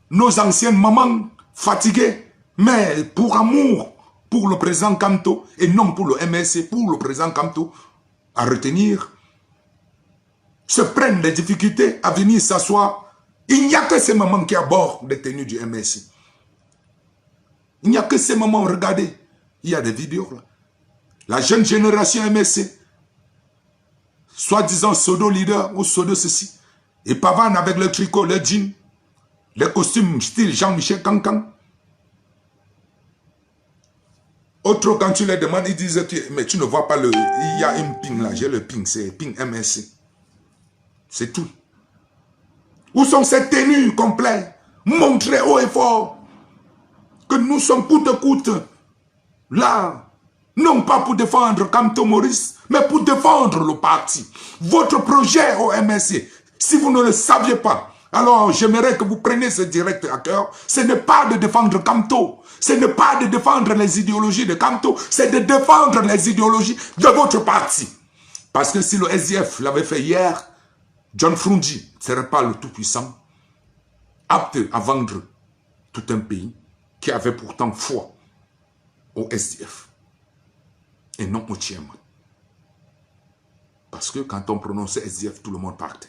nos anciennes mamans fatiguées, mais pour amour, pour le président Kamto, et non pour le MSC, pour le président Kamto, à retenir, se prennent des difficultés à venir s'asseoir. Il n'y a que ces mamans qui abordent des tenues du MSC. Il n'y a que ces mamans, regardez, il y a des vidéos là. La jeune génération MSC, soi-disant pseudo leader ou pseudo ceci, et pavane avec le tricot, le jean, les costumes style Jean-Michel Cancan. Autre, quand tu les demandes, ils disent que mais tu ne vois pas le. Il y a une ping là, j'ai le ping, c'est ping MSC. C'est tout. Où sont ces tenues complètes? Montrez haut et fort que nous sommes coûte à coûte là. Non pas pour défendre Kamto Maurice, mais pour défendre le parti. Votre projet au MSC, si vous ne le saviez pas, alors j'aimerais que vous preniez ce direct à cœur. Ce n'est pas de défendre Kamto, ce n'est pas de défendre les idéologies de Kamto, c'est de défendre les idéologies de votre parti. Parce que si le SDF l'avait fait hier, John Frundi ne serait pas le tout-puissant, apte à vendre tout un pays qui avait pourtant foi au SDF. Et non au Tiers-Monde. Parce que quand on prononçait SDF, tout le monde partait.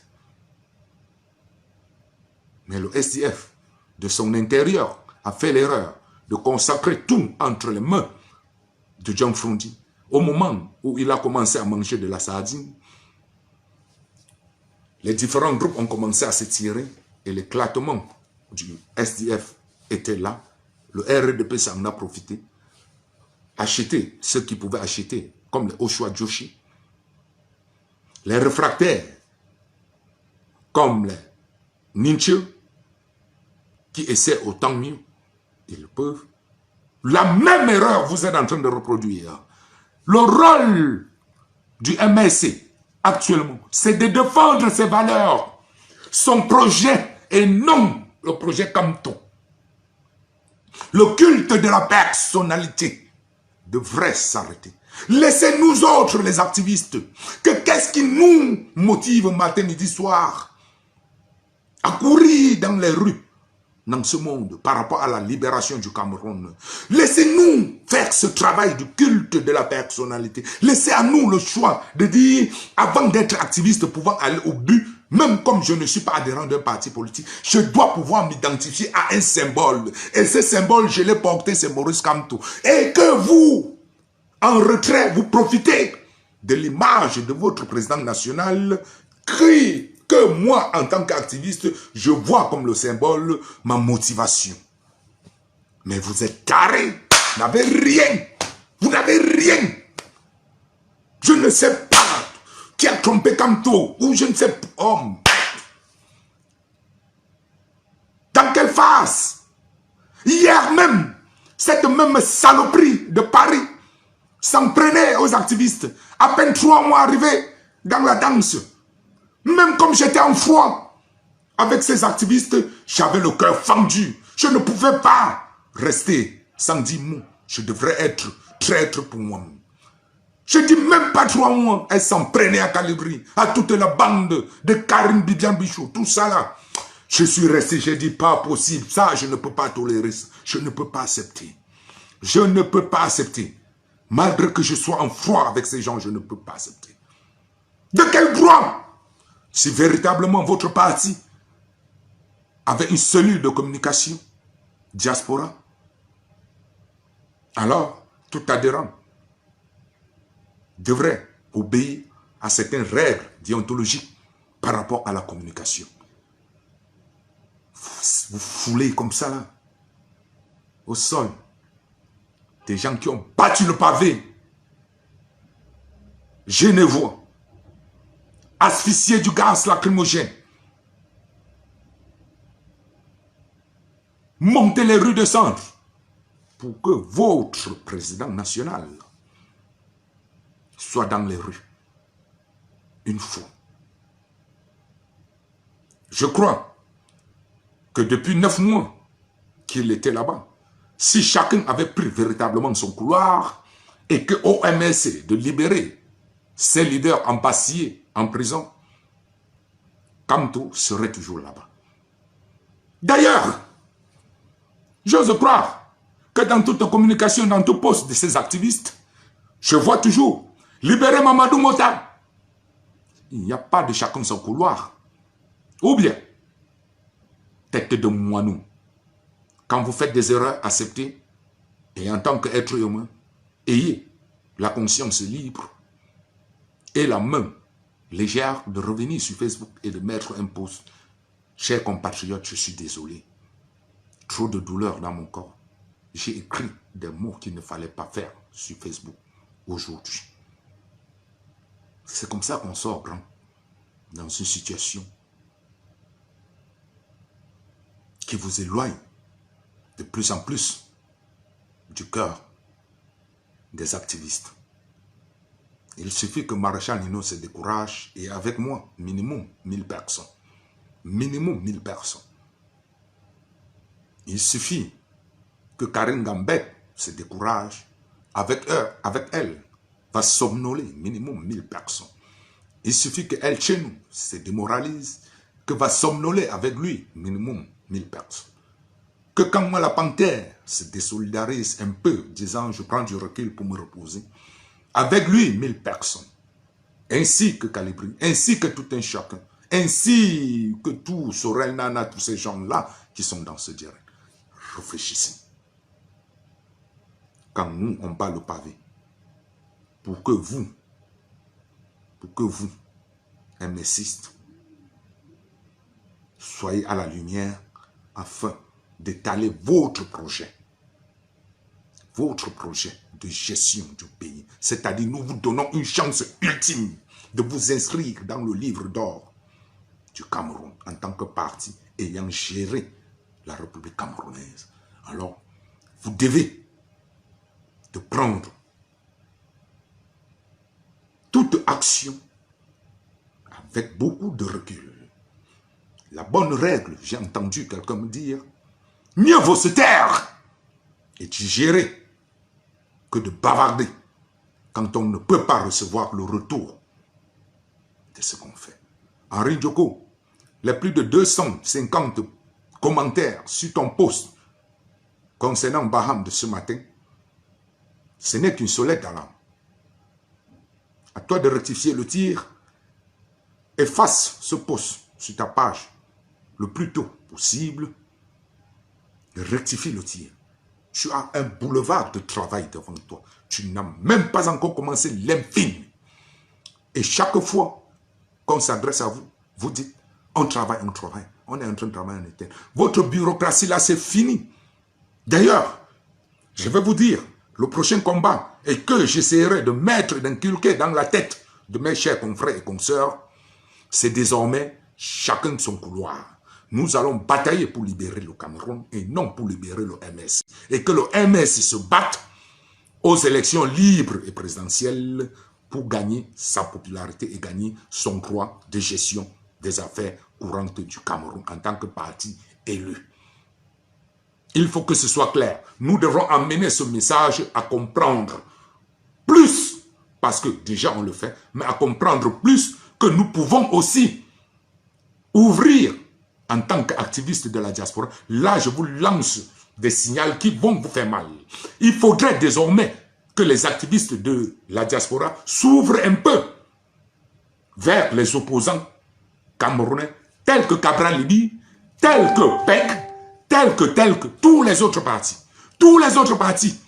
Mais le SDF, de son intérieur, a fait l'erreur de consacrer tout entre les mains de John Frundi. Au moment où il a commencé à manger de la sardine, les différents groupes ont commencé à se tirer et l'éclatement du SDF était là. Le RDP s'en a profité. Acheter ceux qui pouvaient acheter, comme les Oshua Joshi, les réfractaires, comme les Ninche, qui essaient autant mieux, ils peuvent. La même erreur vous êtes en train de reproduire. Le rôle du MSC, actuellement, c'est de défendre ses valeurs, son projet, et non le projet Kamto. Le culte de la personnalité devrait s'arrêter. Laissez-nous autres, les activistes, qu'est-ce qui nous motive matin, midi, soir à courir dans les rues, dans ce monde, par rapport à la libération du Cameroun. Laissez-nous faire ce travail du culte de la personnalité. Laissez à nous le choix de dire, avant d'être activiste, pouvant aller au but, même comme je ne suis pas adhérent d'un parti politique, je dois pouvoir m'identifier à un symbole. Et ce symbole, je l'ai porté, c'est Maurice Kamto. Et que vous, en retrait, vous profitez de l'image de votre président national, que moi, en tant qu'activiste, je vois comme le symbole ma motivation. Mais vous êtes carré, vous n'avez rien. Vous n'avez rien. Je ne sais pas qui a trompé Kamto, ou je ne sais pas. Oh. Dans quelle phase? Hier même, cette même saloperie de Paris s'en prenait aux activistes. À peine 3 mois arrivés dans la danse. Même comme j'étais en foi avec ces activistes, j'avais le cœur fendu. Je ne pouvais pas rester sans dire mot. Je devrais être traître pour moi-même. Je dis même pas 3 mois, elle s'en prenait à Calibri, à toute la bande de Karim Bibian Bichou, tout ça là. Je suis resté, j'ai dit pas possible, ça je ne peux pas tolérer, je ne peux pas accepter. Je ne peux pas accepter. Malgré que je sois en foi avec ces gens, je ne peux pas accepter. De quel droit? Si véritablement votre parti avait une cellule de communication, diaspora, alors tout adhérent devrait obéir à certaines règles déontologiques par rapport à la communication. Vous foulez comme ça là, au sol, des gens qui ont battu le pavé, genevois, asphyxiés du gaz lacrymogène, montez les rues de centre pour que votre président national soit dans les rues une fois. Je crois que depuis 9 mois qu'il était là-bas, si chacun avait pris véritablement son couloir et que OMS de libérer ses leaders empassés en prison, Kamto serait toujours là-bas. D'ailleurs, j'ose croire que dans toute communication, dans tout poste de ces activistes, je vois toujours libérer Mamadou Mota. Il n'y a pas de chacun son couloir. Ou bien, tête de moineau, quand vous faites des erreurs, acceptez. Et en tant qu'être humain, ayez la conscience libre et la main légère de revenir sur Facebook et de mettre un post. Chers compatriotes, je suis désolé. Trop de douleur dans mon corps. J'ai écrit des mots qu'il ne fallait pas faire sur Facebook aujourd'hui. C'est comme ça qu'on sort grand dans une situation qui vous éloigne de plus en plus du cœur des activistes. Il suffit que Maréchal Nino se décourage et avec moi, minimum 1000 personnes. Minimum 1000 personnes. Il suffit que Karine Gambet se décourage, avec elle, va somnoler minimum 1000 personnes. Il suffit que El Chenou se démoralise, que va somnoler avec lui minimum 1000 personnes. Que quand moi la panthère se désolidarise un peu, disant je prends du recul pour me reposer, avec lui 1000 personnes, ainsi que Calibri, ainsi que tout un chacun, ainsi que tout Sorel Nana, tous ces gens-là qui sont dans ce direct. Réfléchissez. Quand nous, on bat le pavé, pour que vous, un messiste, soyez à la lumière afin d'étaler votre projet de gestion du pays. C'est-à-dire, nous vous donnons une chance ultime de vous inscrire dans le livre d'or du Cameroun en tant que parti ayant géré la République camerounaise. Alors, vous devez de prendre toute action avec beaucoup de recul. La bonne règle, j'ai entendu quelqu'un me dire, mieux vaut se taire et digérer que de bavarder quand on ne peut pas recevoir le retour de ce qu'on fait. Henri Djoko, les plus de 250 commentaires sur ton post concernant Baham de ce matin, ce n'est qu'une solette d'alarme. À toi de rectifier le tir. Efface ce post sur ta page le plus tôt possible. Rectifie le tir. Tu as un boulevard de travail devant toi. Tu n'as même pas encore commencé l'infime. Et chaque fois qu'on s'adresse à vous, vous dites, on travaille. On est en train de travailler en interne. Votre bureaucratie là, c'est fini. D'ailleurs, je vais vous dire, le prochain combat, et que j'essaierai de mettre, d'inculquer dans la tête de mes chers confrères et consoeurs, c'est désormais chacun de son couloir. Nous allons batailler pour libérer le Cameroun et non pour libérer le MS. Et que le MS se batte aux élections libres et présidentielles pour gagner sa popularité et gagner son droit de gestion des affaires courantes du Cameroun en tant que parti élu. Il faut que ce soit clair. Nous devons amener ce message à comprendre plus, parce que déjà on le fait, mais à comprendre plus que nous pouvons aussi ouvrir en tant qu'activiste de la diaspora. Là, je vous lance des signaux qui vont vous faire mal. Il faudrait désormais que les activistes de la diaspora s'ouvrent un peu vers les opposants camerounais, tels que Cabral Libi, tels que PEC, tels que tous les autres partis. Tous les autres partis,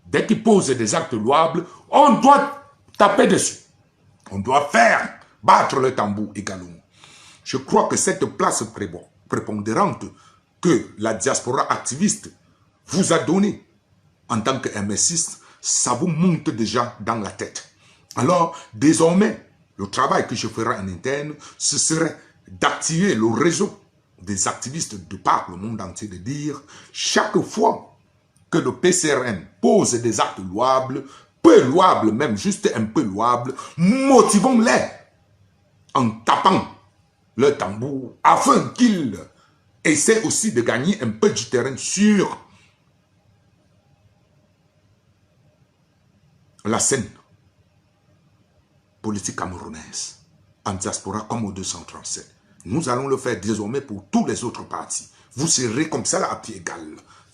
dès qu'ils posent des actes louables, on doit taper dessus. On doit faire battre le tambour également. Je crois que cette place prépondérante que la diaspora activiste vous a donnée en tant que MSiste, ça vous monte déjà dans la tête. Alors, désormais, le travail que je ferai en interne, ce serait d'activer le réseau des activistes de par le monde entier, de dire, chaque fois que le PCRN pose des actes louables, peu louables même, juste un peu louables, motivons-les en tapant le tambour, afin qu'ils essaient aussi de gagner un peu du terrain sur la scène politique camerounaise, en diaspora comme au 237. Nous allons le faire désormais pour tous les autres partis. Vous serez comme ça là à pied égal.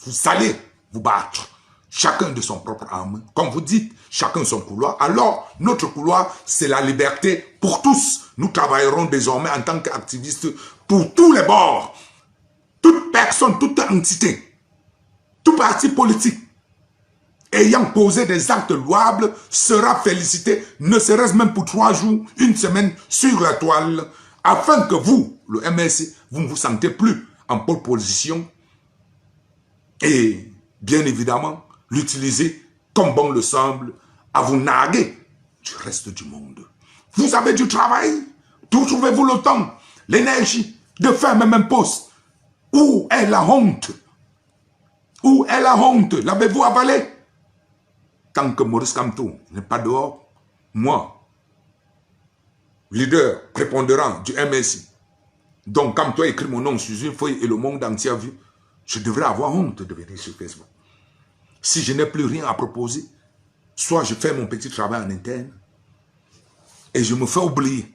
Vous allez vous battre. Chacun de son propre arme. Comme vous dites, chacun son couloir. Alors, notre couloir, c'est la liberté pour tous. Nous travaillerons désormais en tant qu'activistes pour tous les bords. Toute personne, toute entité, tout parti politique ayant posé des actes louables sera félicité, ne serait-ce même pour 3 jours, une semaine sur la toile, afin que vous, le MSC, vous ne vous sentez plus en pole position et, bien évidemment, l'utiliser comme bon le semble à vous narguer du reste du monde. Vous avez du travail, d'où trouvez-vous le temps, l'énergie de faire même un poste? Où est la honte? Où est la honte? L'avez-vous avalé? Tant que Maurice Kamto n'est pas dehors, moi, leader prépondérant du MSI, donc Kamto a écrit mon nom sur une feuille et le monde entier a vu, je devrais avoir honte de venir sur Facebook. Si je n'ai plus rien à proposer, soit je fais mon petit travail en interne et je me fais oublier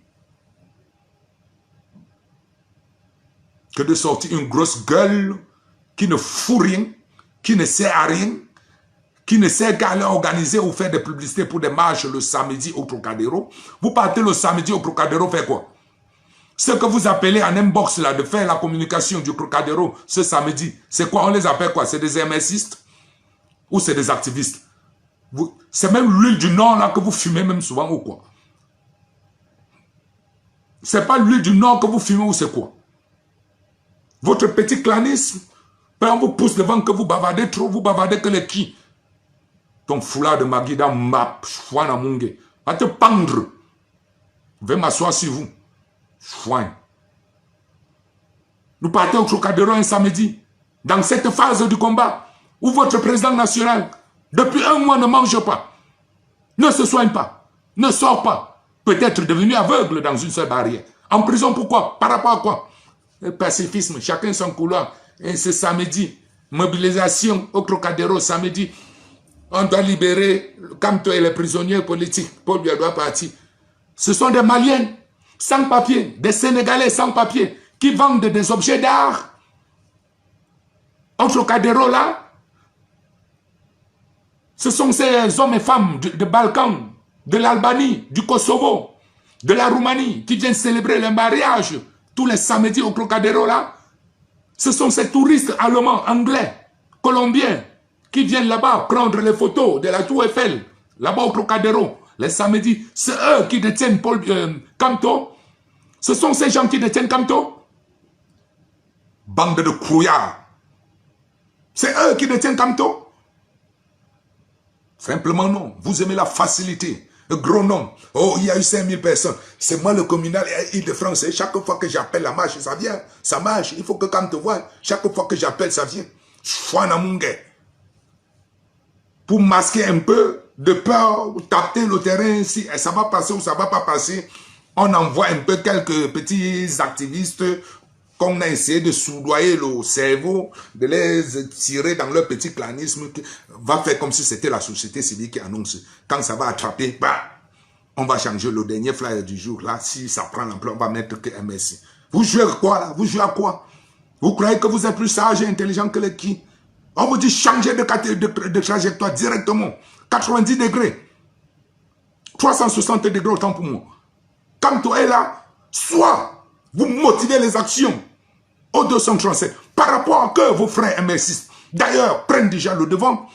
que de sortir une grosse gueule qui ne fout rien, qui ne sert à rien, qui ne sert qu'à aller organiser ou faire des publicités pour des marches le samedi au Trocadéro. Vous partez le samedi au Trocadéro, faire quoi? Ce que vous appelez en inbox là, de faire la communication du Trocadéro ce samedi, c'est quoi? On les appelle quoi? C'est des MSistes ou c'est des activistes? C'est même l'huile du Nord là que vous fumez même souvent ou quoi? C'est pas l'huile du Nord que vous fumez ou c'est quoi? Votre petit clanisme, on vous pousse devant que vous bavardez trop, vous bavardez que les qui? Ton foulard de Magida map, chouan à mungue, va te pendre. Je vais m'asseoir sur vous. Chouin. Nous partons au Trocadéro un samedi, dans cette phase du combat, où votre président national, depuis 1 mois, ne mange pas, ne se soigne pas, ne sort pas, peut-être devenu aveugle dans une seule barrière. En prison, pourquoi? Par rapport à quoi? Le pacifisme, chacun son couloir. Et ce samedi, mobilisation au Trocadéro, samedi, on doit libérer Kamto et les prisonniers politiques. Paul Biya doit partir. Ce sont des Maliens sans papier, des Sénégalais sans papier, qui vendent des objets d'art. Au Trocadéro là, ce sont ces hommes et femmes de Balkans, de l'Albanie, du Kosovo, de la Roumanie, qui viennent célébrer le mariage tous les samedis au Trocadéro là. Ce sont ces touristes allemands, anglais, colombiens, qui viennent là-bas prendre les photos de la Tour Eiffel, là-bas au Trocadéro, les samedis. C'est eux qui détiennent Kamto. Ce sont ces gens qui détiennent Kamto. Bande de couillards. C'est eux qui détiennent Kamto. Simplement non. Vous aimez la facilité. Le gros nom. Oh, il y a eu 5000 personnes. C'est moi le communal Île-de-France. Chaque fois que j'appelle la marche, ça vient. Ça marche. Il faut que Kamto voie. Chaque fois que j'appelle, ça vient. Pour masquer un peu de peur, taper le terrain, si ça va passer ou ça va pas passer, on envoie un peu quelques petits activistes qu'on a essayé de soudoyer le cerveau, de les tirer dans leur petit clanisme, qui va faire comme si c'était la société civile qui annonce. Quand ça va attraper, bah, on va changer le dernier flyer du jour. Là, si ça prend l'ampleur, on va mettre que MSC. Vous jouez à quoi là? Vous jouez à quoi? Vous croyez que vous êtes plus sage et intelligent que les qui? On vous dit changer de trajectoire directement. 90 degrés. 360 degrés autant pour moi. Quand tu es là, soit vous motivez les actions au 237 par rapport à que vos frères MSistes, d'ailleurs, prennent déjà le devant.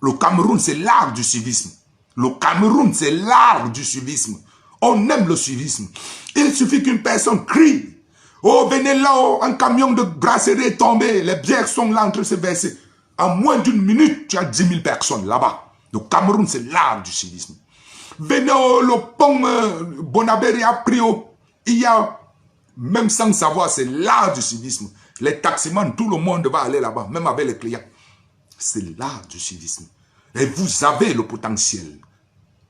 Le Cameroun, c'est l'art du civisme. Le Cameroun, c'est l'art du civisme. On aime le civisme. Il suffit qu'une personne crie. Oh, venez là, oh, un camion de brasserie est tombé. Les bières sont là en train de se verser. En moins d'une minute, tu as 10 000 personnes là-bas. Le Cameroun, c'est l'art du civisme. Venez, oh, le pont Bonabéry a pris. Oh, il y a, même sans savoir, c'est l'art du civisme. Les taximans, tout le monde va aller là-bas, même avec les clients. C'est l'art du civisme. Et vous avez le potentiel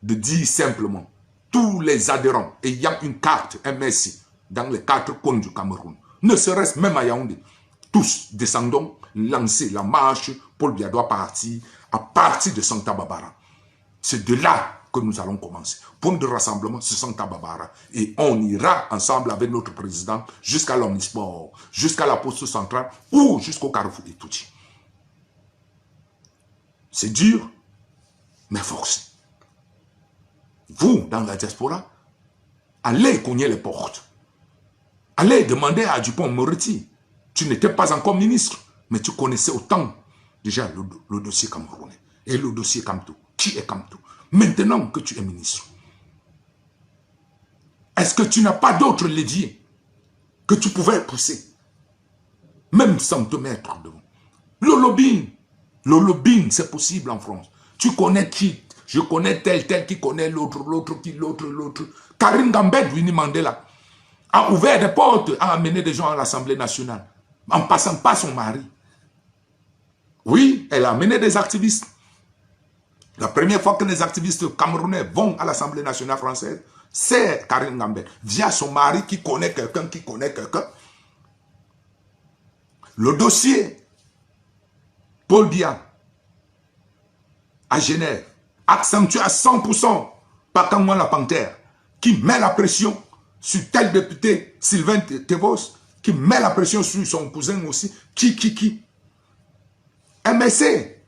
de dire simplement, tous les adhérents ayant une carte MSI, dans les 4 coins du Cameroun, ne serait-ce même à Yaoundé, tous descendons, lancer la marche, Paul Biya doit partir, à partir de Santa Barbara. C'est de là que nous allons commencer. Point de rassemblement, ce sont Tababara. Et on ira ensemble avec notre président jusqu'à l'Omnisport, jusqu'à la poste centrale ou jusqu'au Carrefour et tout. C'est dur, mais forcé. Vous, dans la diaspora, allez cogner les portes. Allez demander à Dupond-Moretti. Tu n'étais pas encore ministre, mais tu connaissais autant déjà le dossier camerounais et le dossier Kamto. Qui est Kamto? Maintenant que tu es ministre, est-ce que tu n'as pas d'autres leviers que tu pouvais pousser, même sans te mettre devant? Le lobbying, c'est possible en France. Tu connais qui? Je connais tel qui connaît l'autre. Karine Gambet, Winnie Mandela, a ouvert des portes, a amené des gens à l'Assemblée nationale, en passant par son mari. Oui, elle a amené des activistes. La première fois que les activistes camerounais vont à l'Assemblée nationale française, c'est Karine Gambet, via son mari qui connaît quelqu'un, Le dossier Paul Biya à Genève accentue à 100% par Kamwan la Panthère, qui met la pression sur tel député Sylvain Tevos, qui met la pression sur son cousin aussi, qui. MSC.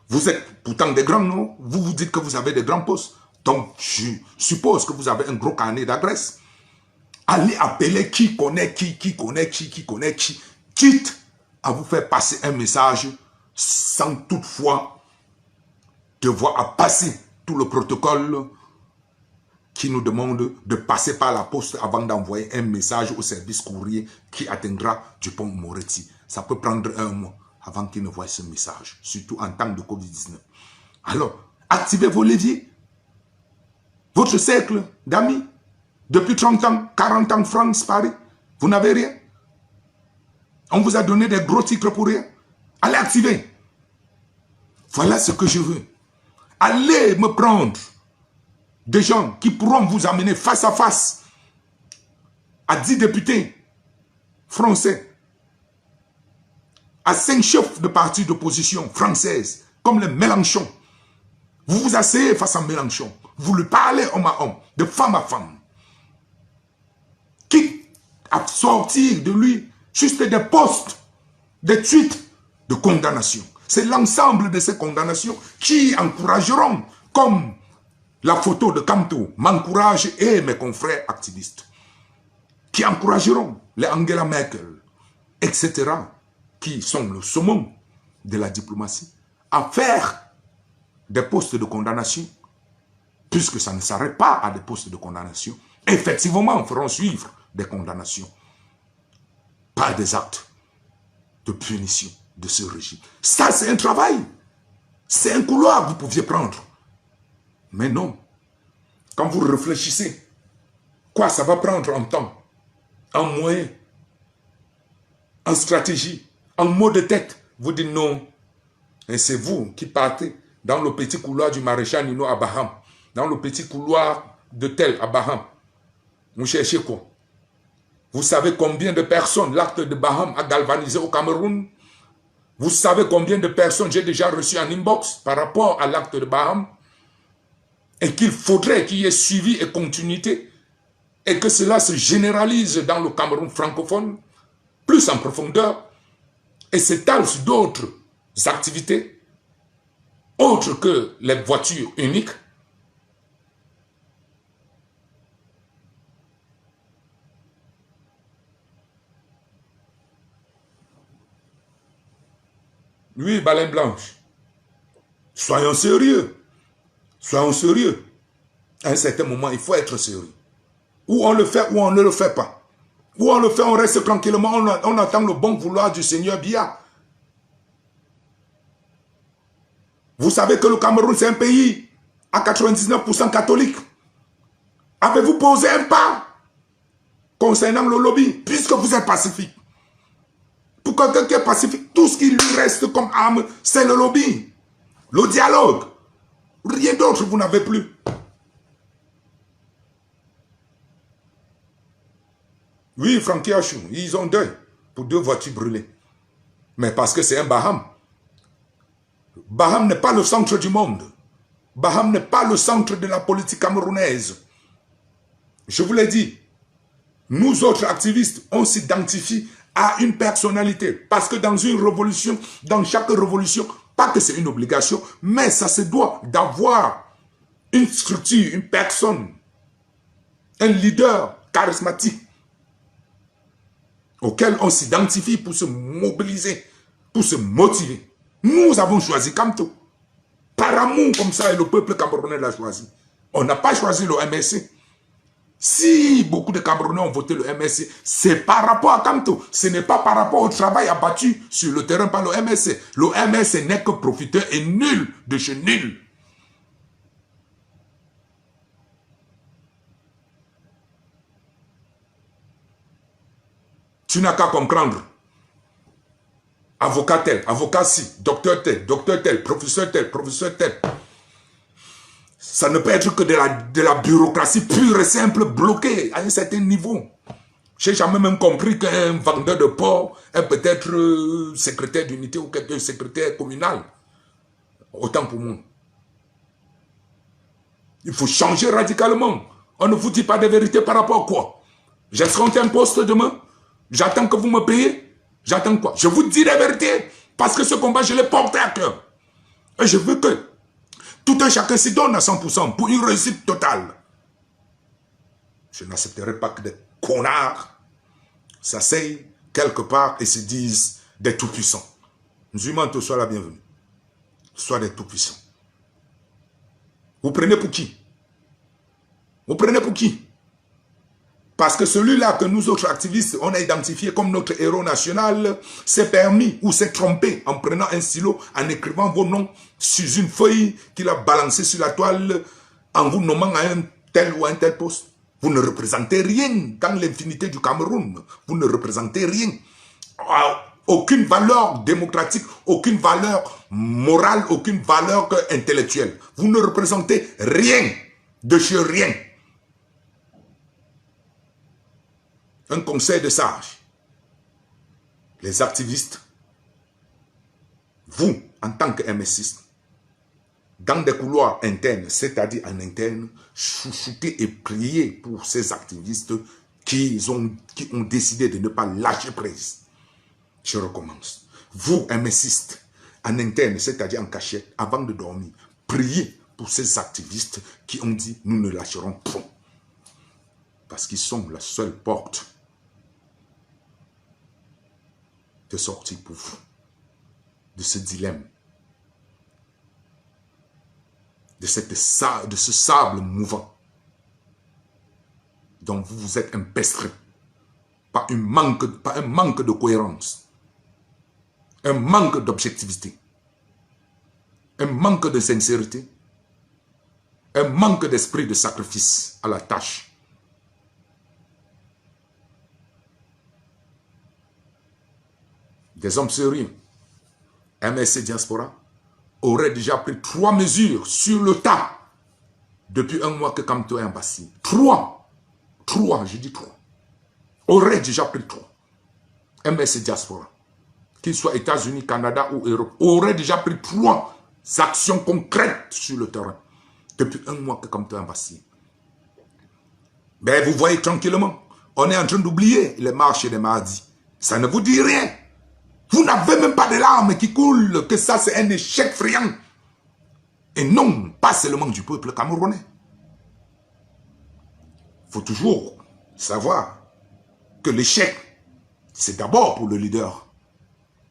Vous êtes pourtant des grands noms, vous vous dites que vous avez des grands postes. Donc, je suppose que vous avez un gros carnet d'adresses. Allez appeler qui connaît qui, quitte à vous faire passer un message sans toutefois devoir à passer tout le protocole qui nous demande de passer par la poste avant d'envoyer un message au service courrier qui atteindra Dupond-Moretti. Ça peut prendre un mois avant qu'il ne voie ce message, surtout en temps de Covid-19. Alors, activez vos leviers. Votre cercle d'amis, depuis 30 ans, 40 ans, France, Paris, vous n'avez rien. On vous a donné des gros titres pour rien. Allez activer. Voilà ce que je veux. Allez me prendre des gens qui pourront vous amener face à face à 10 députés français, à 5 chefs de partis d'opposition françaises, comme le Mélenchon. Vous vous asseyez face à Mélenchon. Vous lui parlez homme à homme, de femme à femme. Quitte à sortir de lui juste des posts, des tweets de condamnation. C'est l'ensemble de ces condamnations qui encourageront, comme la photo de Kamto m'encourage et mes confrères activistes, qui encourageront les Angela Merkel, etc., qui sont le summum de la diplomatie, à faire des postes de condamnation, puisque ça ne s'arrête pas à des postes de condamnation. Effectivement, feront suivre des condamnations, pas des actes de punition de ce régime. Ça, c'est un travail. C'est un couloir que vous pouviez prendre. Mais non. Quand vous réfléchissez, quoi ça va prendre en temps, en moyens, en stratégie, en mot de tête, vous dites non. Et c'est vous qui partez dans le petit couloir du maréchal Nino à Baham, dans le petit couloir de tel à Baham. Vous cherchez quoi? Vous savez combien de personnes l'acte de Baham a galvanisé au Cameroun? Vous savez combien de personnes j'ai déjà reçues en inbox par rapport à l'acte de Baham? Et qu'il faudrait qu'il y ait suivi et continuité et que cela se généralise dans le Cameroun francophone, plus en profondeur, et s'étale sur d'autres activités, autres que les voitures uniques. Oui, baleine blanche. Soyons sérieux. Soyons sérieux. À un certain moment, il faut être sérieux. Ou on le fait, ou on ne le fait pas. Ou on le fait, on reste tranquillement, on attend le bon vouloir du Seigneur Biya. Vous savez que le Cameroun, c'est un pays à 99% catholique. Avez-vous posé un pas concernant le lobby, puisque vous êtes pacifique? Pour quelqu'un qui est pacifique, tout ce qui lui reste comme arme, c'est le lobby. Le dialogue. Rien d'autre, vous n'avez plus. Oui, Francky Achou, ils ont deuil pour 2 voitures brûlées. Mais parce que c'est un Baham. Baham n'est pas le centre du monde. Baham n'est pas le centre de la politique camerounaise. Je vous l'ai dit. Nous autres activistes, on s'identifie à une personnalité. Parce que dans une révolution, dans chaque révolution, pas que c'est une obligation, mais ça se doit d'avoir une structure, une personne, un leader charismatique auquel on s'identifie pour se mobiliser, pour se motiver. Nous avons choisi Kamto. Par amour comme ça, et le peuple camerounais l'a choisi. On n'a pas choisi le MSC. Si beaucoup de Camerounais ont voté le MSC, c'est par rapport à Kamto. Ce n'est pas par rapport au travail abattu sur le terrain par le MSC. Le MSC n'est que profiteur et nul de chez nul. Tu n'as qu'à comprendre. Avocat tel, avocat ci, docteur tel, professeur tel, professeur tel. Ça ne peut être que de la bureaucratie pure et simple, bloquée à un certain niveau. Je n'ai jamais même compris qu'un vendeur de porc est peut-être secrétaire d'unité ou quelqu'un secrétaire communal. Autant pour moi. Il faut changer radicalement. On ne vous dit pas de vérité par rapport à quoi? J'escompte un poste demain. J'attends que vous me payez. J'attends quoi? Je vous dis la vérité. Parce que ce combat, je l'ai porté à cœur. Et je veux que tout un chacun s'y donne à 100% pour une réussite totale. Je n'accepterai pas que des connards s'asseyent quelque part et se disent des tout-puissants. Musulmans, sois la bienvenue. Sois des tout-puissants. Vous prenez pour qui? Vous prenez pour qui? Parce que celui-là que nous autres activistes, on a identifié comme notre héros national, s'est permis ou s'est trompé en prenant un stylo, en écrivant vos noms sur une feuille qu'il a balancée sur la toile, en vous nommant à un tel ou à un tel poste. Vous ne représentez rien dans l'infinité du Cameroun. Vous ne représentez rien. Aucune valeur démocratique, aucune valeur morale, aucune valeur intellectuelle. Vous ne représentez rien de chez rien. Un conseil de sages. Les activistes, vous, en tant que MSiste, dans des couloirs internes, c'est-à-dire en interne, chouchoutez et priez pour ces activistes qui ont décidé de ne pas lâcher prise. Je recommence. Vous, MSistes, en interne, c'est-à-dire en cachette, avant de dormir, priez pour ces activistes qui ont dit « nous ne lâcherons point ». Parce qu'ils sont la seule porte de sortie pour vous de ce dilemme, de ce sable mouvant dont vous vous êtes empêtré par un manque de cohérence, un manque d'objectivité, un manque de sincérité, un manque d'esprit de sacrifice à la tâche. Des hommes sérieux, MSC Diaspora, auraient déjà pris 3 mesures sur le tas depuis un mois que Kamto est en Bassi. 3, je dis 3. Auraient déjà pris 3. MSC Diaspora, qu'il soit États-Unis, Canada ou Europe, auraient déjà pris 3 actions concrètes sur le terrain depuis un mois que Kamto est en Bassi. Ben, vous voyez tranquillement, on est en train d'oublier les marches des mardis. Ça ne vous dit rien. Vous n'avez même pas de larmes qui coulent, que ça c'est un échec friand. Et non, pas seulement du peuple camerounais. Il faut toujours savoir que l'échec, c'est d'abord pour le leader,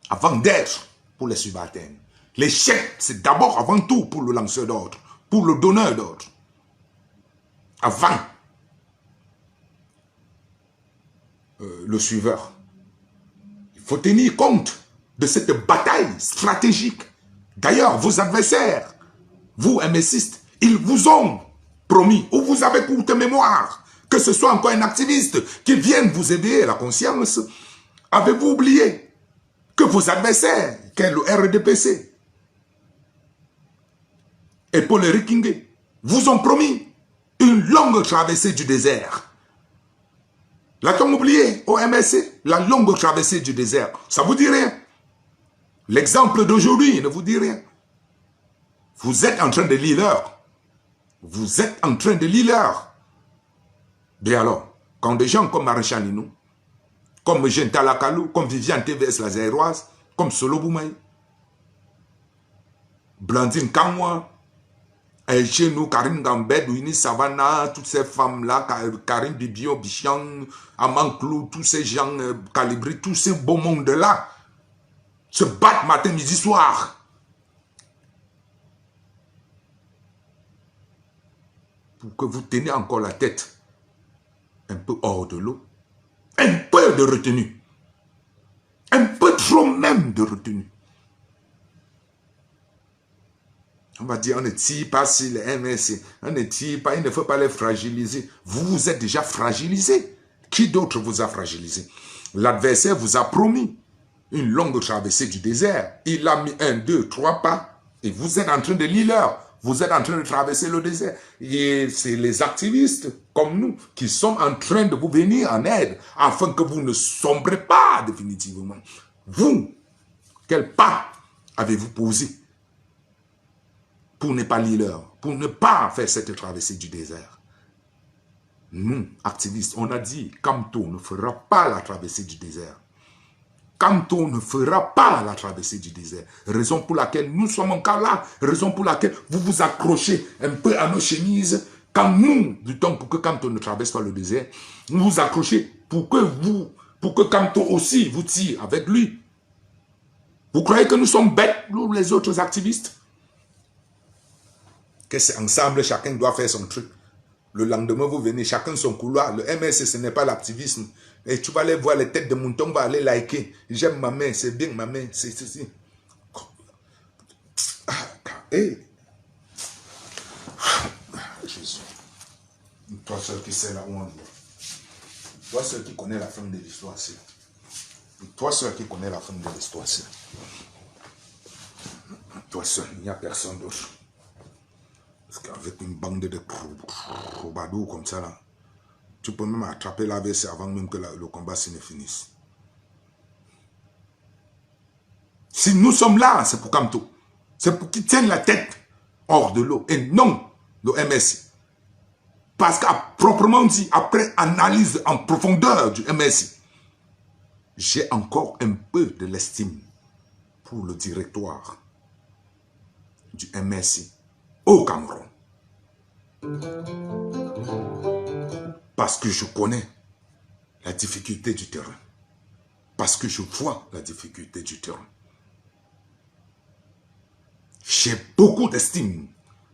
avant d'être pour les subalternes. L'échec, c'est d'abord avant tout pour le lanceur d'ordre, pour le donneur d'ordre. Avant le suiveur. Il faut tenir compte de cette bataille stratégique. D'ailleurs, vos adversaires, vous, MSistes, ils vous ont promis, ou vous avez courte mémoire, que ce soit encore un activiste qui vienne vous aider à la conscience. Avez-vous oublié que vos adversaires, qu'est le RDPC et Paul Rikingé, vous ont promis une longue traversée du désert? L'a-t-on oublié au MSC? La longue traversée du désert. Ça vous dit rien? L'exemple d'aujourd'hui ne vous dit rien. Il Vous êtes en train de lire l'heure. Vous êtes en train de lire l'heure. Et alors, quand des gens comme Maréchal Ninou, comme Jean Talakalou, comme Viviane TVS la Zéroise, comme Solo Boumaï, Blandine Kamwa, et chez nous, Karim Gambed, Winnie Savannah, toutes ces femmes-là, Karim Bibio, Bichian, Amanklou, tous ces gens calibrés, tous ces beaux mondes-là, se battent matin, midi, soir. Pour que vous teniez encore la tête un peu hors de l'eau. Un peu de retenue. Un peu trop même de retenue. On va dire, on ne tire pas sur les MSC. On ne tire pas, il ne faut pas les fragiliser. Vous, vous êtes déjà fragilisé. Qui d'autre vous a fragilisé? L'adversaire vous a promis une longue traversée du désert. Il a mis 1, 2, 3 pas. Et vous êtes en train de lire l'heure. Vous êtes en train de traverser le désert. Et c'est les activistes comme nous qui sont en train de vous venir en aide afin que vous ne sombrez pas définitivement. Vous, quel pas avez-vous posé pour ne pas lire l'heure, pour ne pas faire cette traversée du désert? Nous, activistes, on a dit Kamto ne fera pas la traversée du désert. Kamto ne fera pas la traversée du désert. Raison pour laquelle nous sommes encore là. Raison pour laquelle vous vous accrochez un peu à nos chemises. Quand nous, du temps pour que Kamto ne traverse pas le désert, vous vous accrochez pour que Kamto aussi vous tire avec lui. Vous croyez que nous sommes bêtes, nous les autres activistes? Que c'est ensemble, chacun doit faire son truc. Le lendemain, vous venez, chacun son couloir. Le MS, ce n'est pas l'activisme. Et tu vas aller voir les têtes de mouton, va aller liker. J'aime ma main, c'est bien ma main, c'est ceci. Hey. Jésus. Toi seul qui sais là où on est. Toi seul qui connais la fin de l'histoire, c'est. Toi seul qui connais la fin de l'histoire, c'est. Toi seul, il n'y a personne d'autre. Parce qu'avec une bande de troubadours comme ça, là, tu peux même attraper l'AVC avant même que le combat ne finisse. Si nous sommes là, c'est pour Kamto. C'est pour qu'ils tiennent la tête hors de l'eau. Et non le MSI. Parce qu'à proprement dit, après analyse en profondeur du MSI, j'ai encore un peu de l'estime pour le directoire du MSI au Cameroun. Parce que je connais la difficulté du terrain. Parce que je vois la difficulté du terrain. J'ai beaucoup d'estime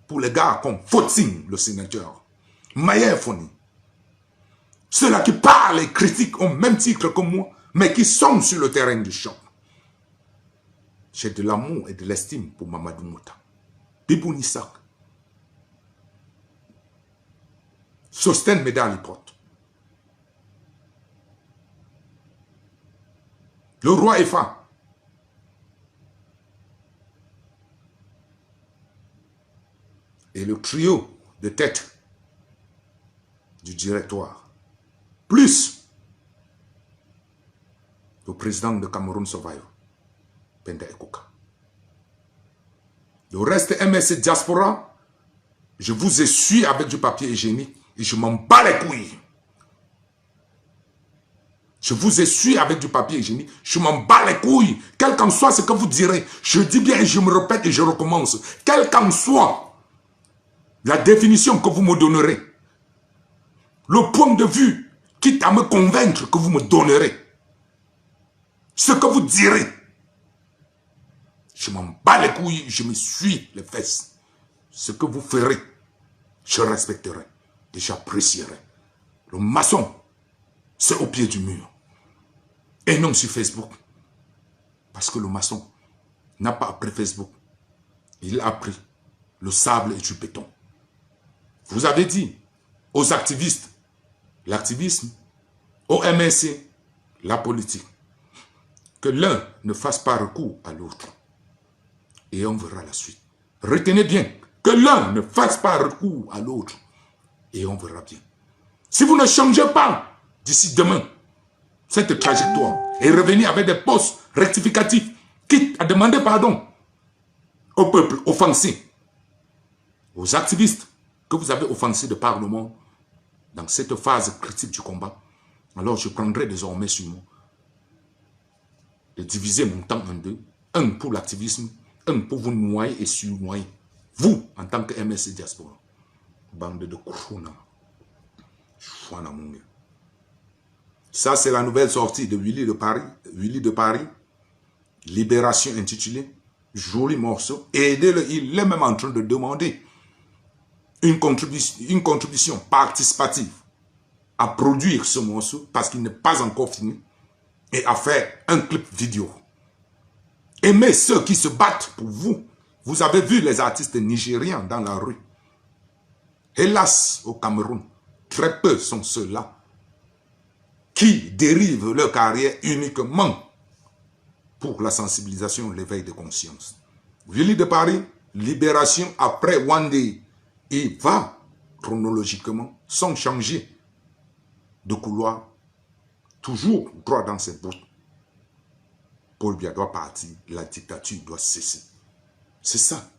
pour les gars comme Fotsing, le sénateur, Mayer Foni. Ceux-là qui parlent et critiquent au même titre que moi, mais qui sont sur le terrain du champ. J'ai de l'amour et de l'estime pour Mamadou Mouta. Bibou Nissak. Sosten Medali porte. Le roi Efa. Et le trio de tête du directoire. Plus le président de Cameroun Survival, Penda Ekoka. Le reste MSC Diaspora, je vous essuie avec du papier hygiénique et je m'en bats les couilles. Je vous essuie avec du papier hygiénique, je m'en bats les couilles. Quel qu'en soit ce que vous direz, je dis bien et je me répète et je recommence. Quel qu'en soit la définition que vous me donnerez, le point de vue, quitte à me convaincre que vous me donnerez, ce que vous direz, je m'en bats les couilles, je me suis les fesses. Ce que vous ferez, je respecterai et j'apprécierai. Le maçon, c'est au pied du mur. Et non sur Facebook. Parce que le maçon n'a pas appris Facebook. Il a appris le sable et du béton. Vous avez dit aux activistes, l'activisme, au MSC, la politique, que l'un ne fasse pas recours à l'autre. Et on verra la suite. Retenez bien que l'un ne fasse pas recours à l'autre. Et on verra bien. Si vous ne changez pas d'ici demain cette trajectoire et revenez avec des postes rectificatifs, quitte à demander pardon au peuple offensé, aux activistes que vous avez offensés de par le monde dans cette phase critique du combat, alors je prendrai désormais sur moi de diviser mon temps en deux. Un pour l'activisme, un pour vous noyer et surnoyer. Vous, en tant que MSC Diaspora. Bande de Kouna. Ça, c'est la nouvelle sortie de Willy de Paris. Willy de Paris. Libération intitulée. Joli morceau. Aidez-le. Il est même en train de demander une contribution participative à produire ce morceau parce qu'il n'est pas encore fini et à faire un clip vidéo. Aimez ceux qui se battent pour vous. Vous avez vu les artistes nigérians dans la rue. Hélas, au Cameroun, très peu sont ceux-là qui dérivent leur carrière uniquement pour la sensibilisation, l'éveil de conscience. Willy de Paris, libération après One Day. Il va chronologiquement, sans changer de couloir, toujours droit dans ses bottes. Paul Biya doit partir, la dictature doit cesser. C'est ça.